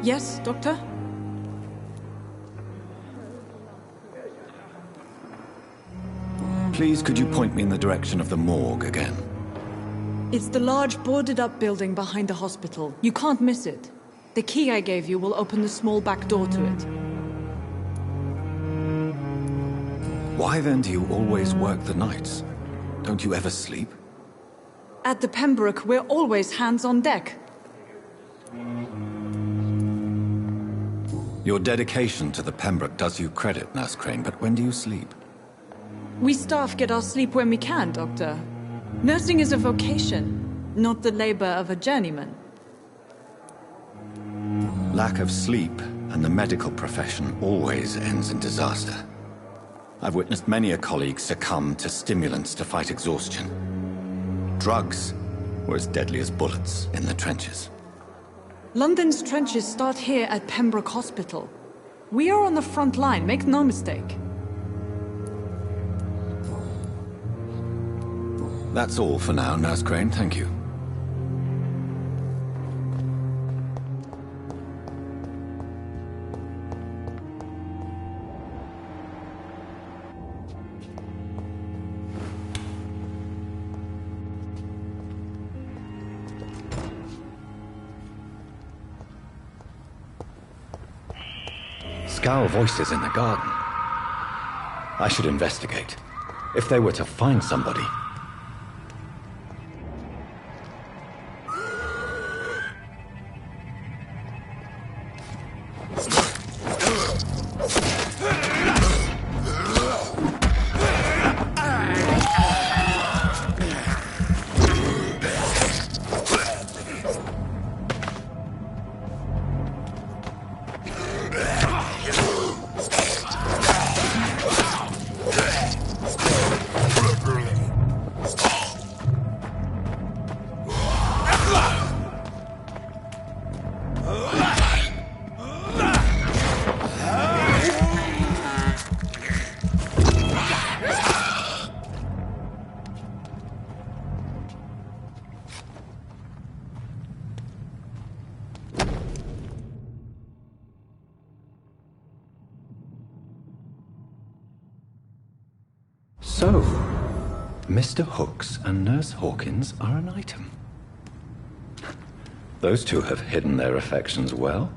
Speaker 13: Yes, Doctor?
Speaker 4: Please, could you point me in the direction of the morgue again?
Speaker 13: It's the large boarded-up building behind the hospital. You can't miss it. The key I gave you will open the small back door to it.
Speaker 12: Why then do you always work the nights? Don't you ever sleep?
Speaker 13: At the Pembroke, we're always hands on deck.
Speaker 12: Your dedication to the Pembroke does you credit, Nurse Crane, but when do you sleep?
Speaker 13: We staff get our sleep when we can, Doctor. Nursing is a vocation, not the labor of a journeyman.
Speaker 12: Lack of sleep and the medical profession always ends in disaster. I've witnessed many a colleague succumb to stimulants to fight exhaustion. Drugs were as deadly as bullets in the trenches.
Speaker 13: London's trenches start here at Pembroke Hospital. We are on the front line, make no mistake.
Speaker 12: That's all for now, Nurse Crane, thank you.
Speaker 4: Scowl voices in the garden. I should investigate. If they were to find somebody. So, Mr. Hooks and Nurse Hawkins are an item. Those two have hidden their affections well.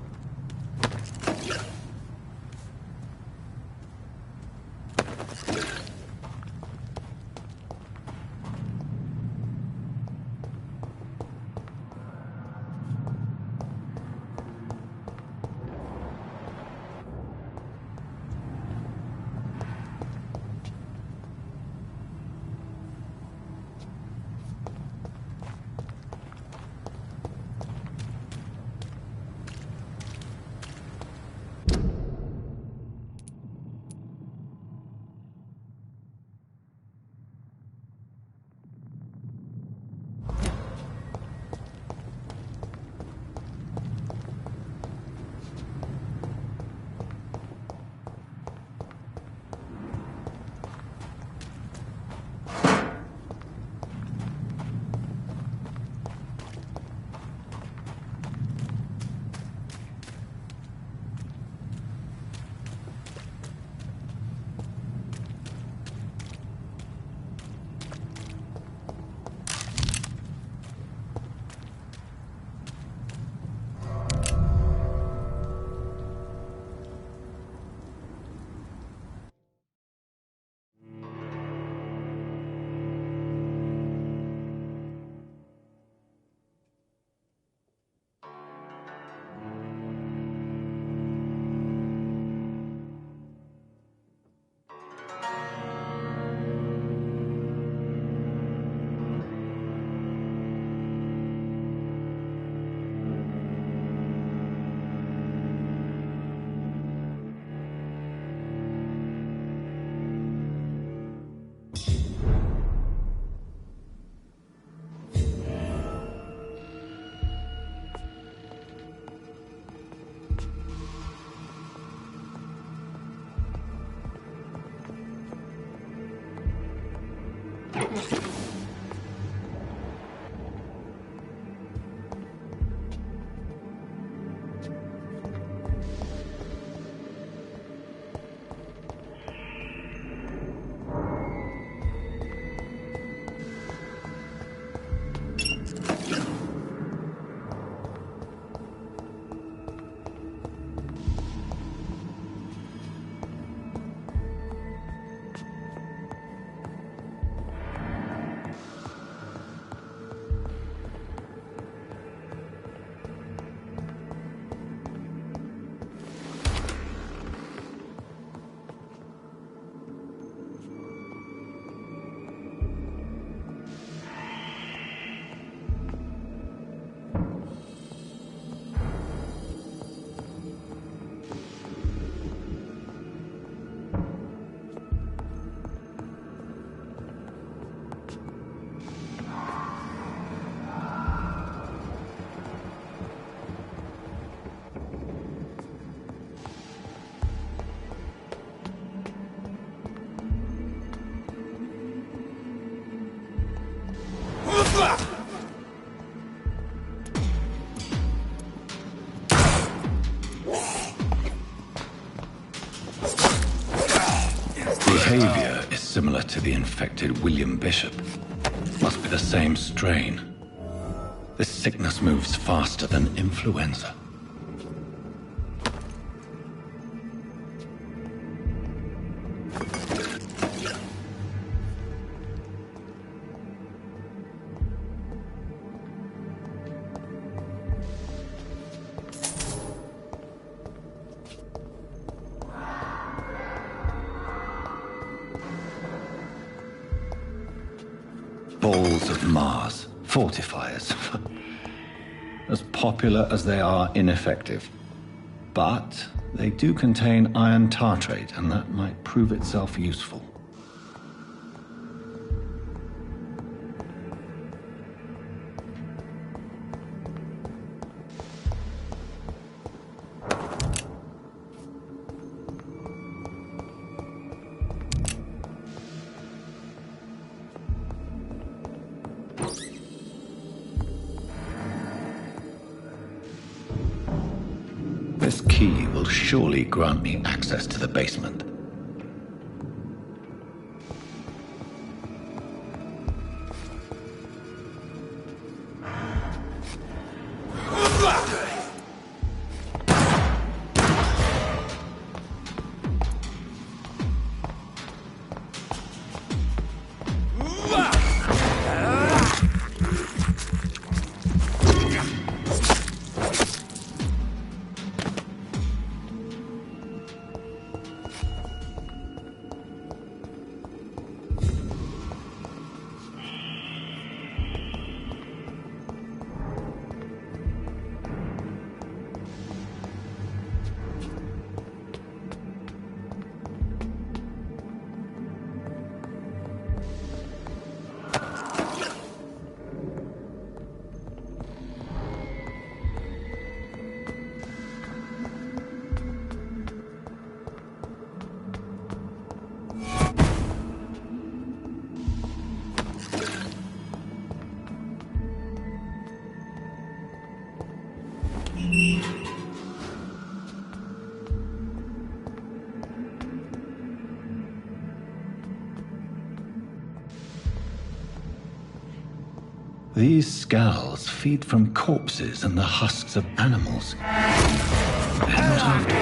Speaker 4: to the infected William Bishop. Must be the same strain. This sickness moves faster than influenza. Balls of Mars. Fortifiers. As popular as they are ineffective. But they do contain iron tartrate, and that might prove itself useful. This key will surely grant me access to the basement. These scowls feed from corpses and the husks of animals. They're not after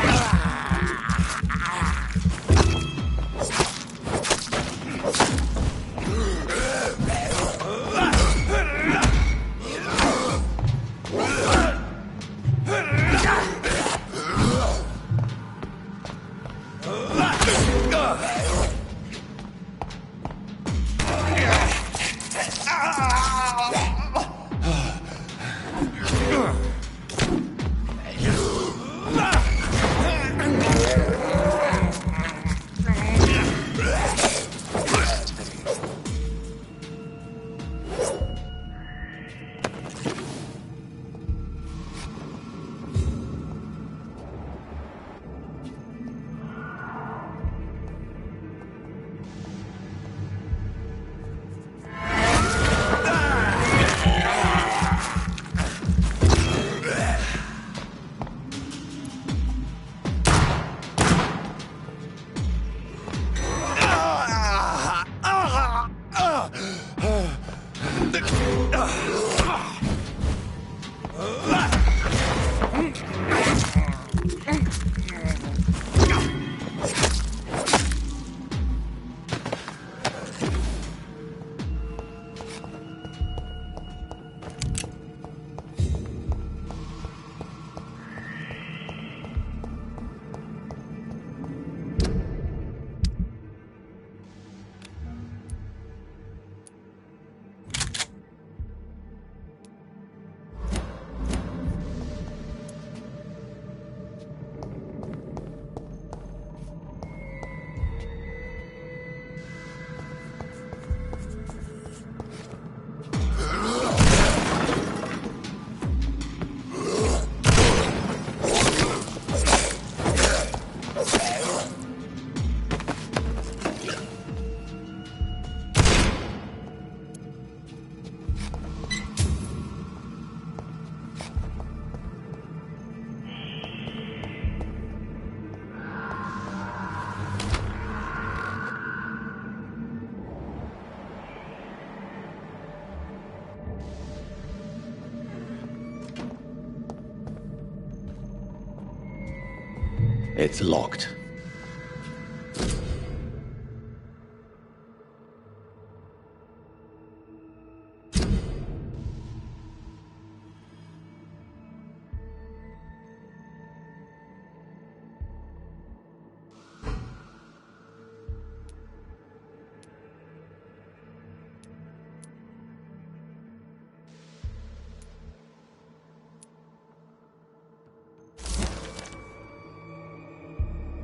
Speaker 4: It's locked.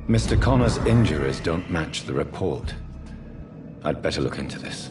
Speaker 4: Mr. Connor's injuries don't match the report. I'd better look into this.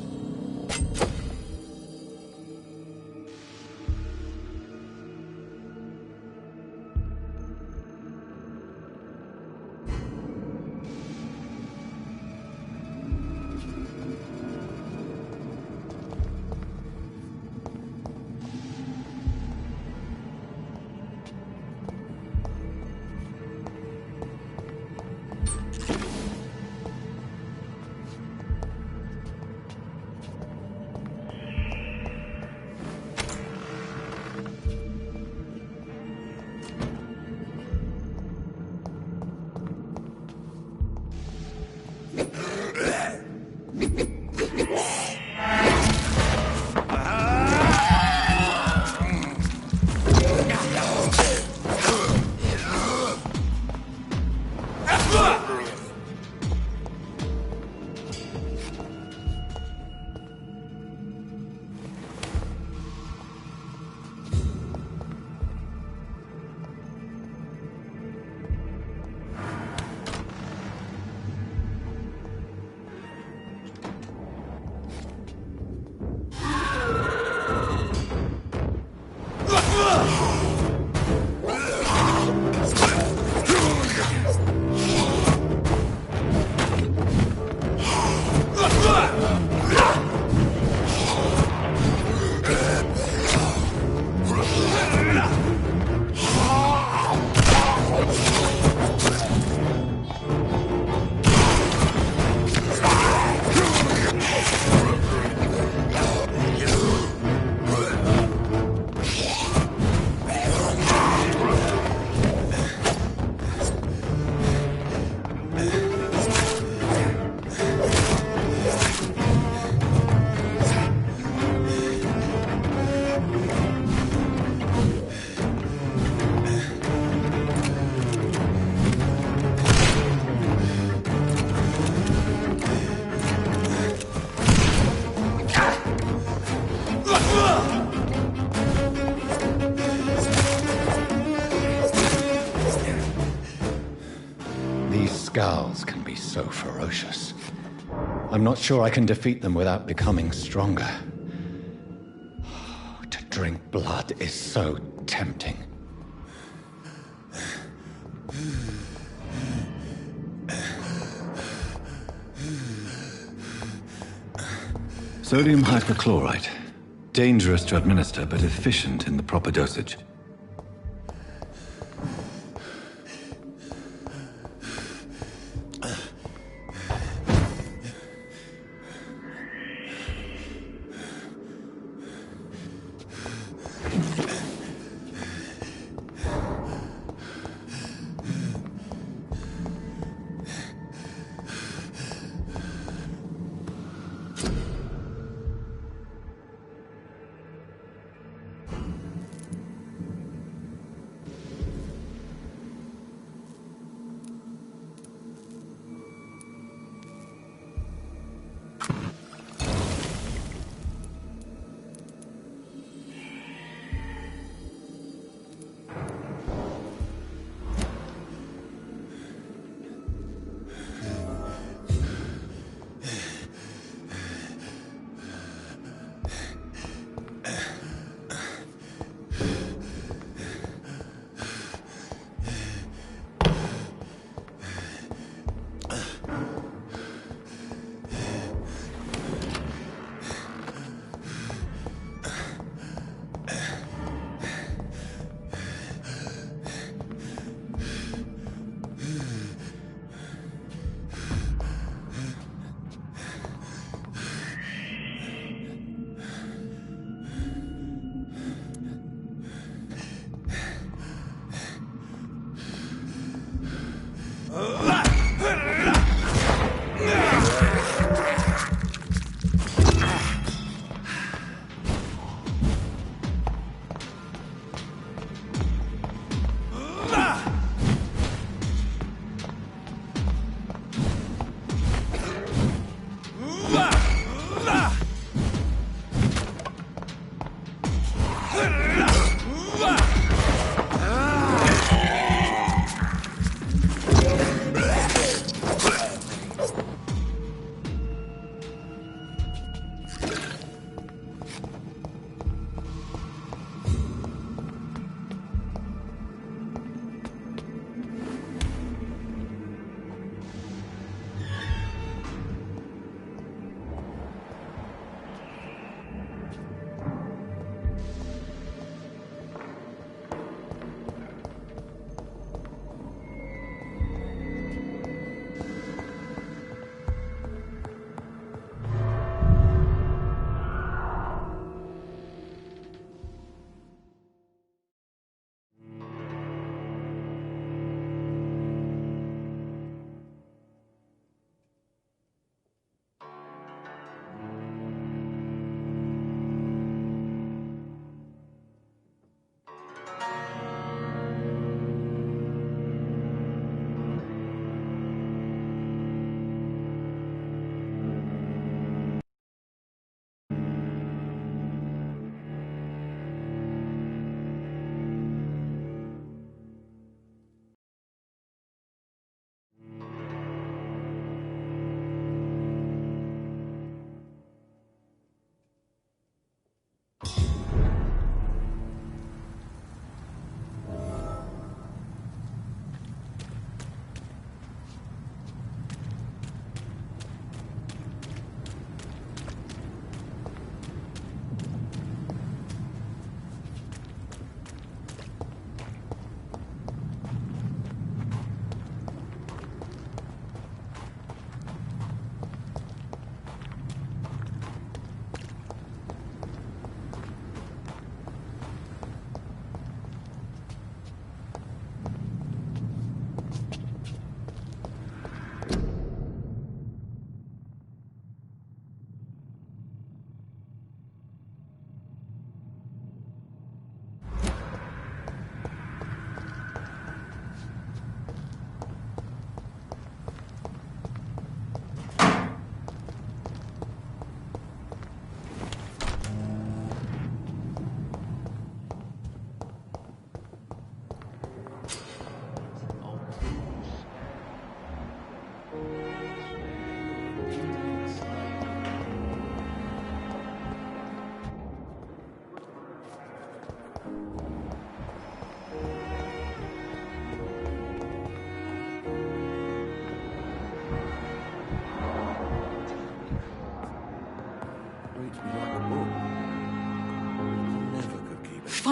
Speaker 4: Scowls can be so ferocious. I'm not sure I can defeat them without becoming stronger. To drink blood is so tempting. Sodium hypochlorite. Dangerous to administer, but efficient in the proper dosage.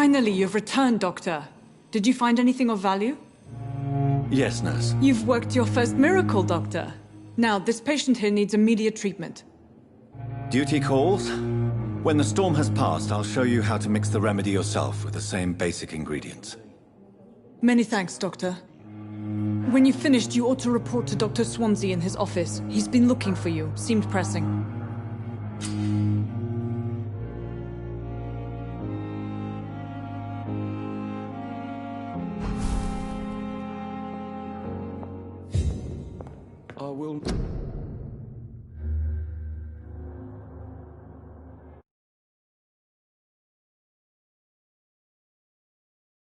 Speaker 13: Finally, you've returned, Doctor. Did you find anything of value?
Speaker 12: Yes, nurse.
Speaker 13: You've worked your first miracle, Doctor. Now, this patient here needs immediate treatment.
Speaker 12: Duty calls. When the storm has passed, I'll show you how to mix the remedy yourself with the same basic ingredients.
Speaker 13: Many thanks, Doctor. When you've finished, you ought to report to Dr. Swansea in his office. He's been looking for you. Seemed pressing.
Speaker 11: I will...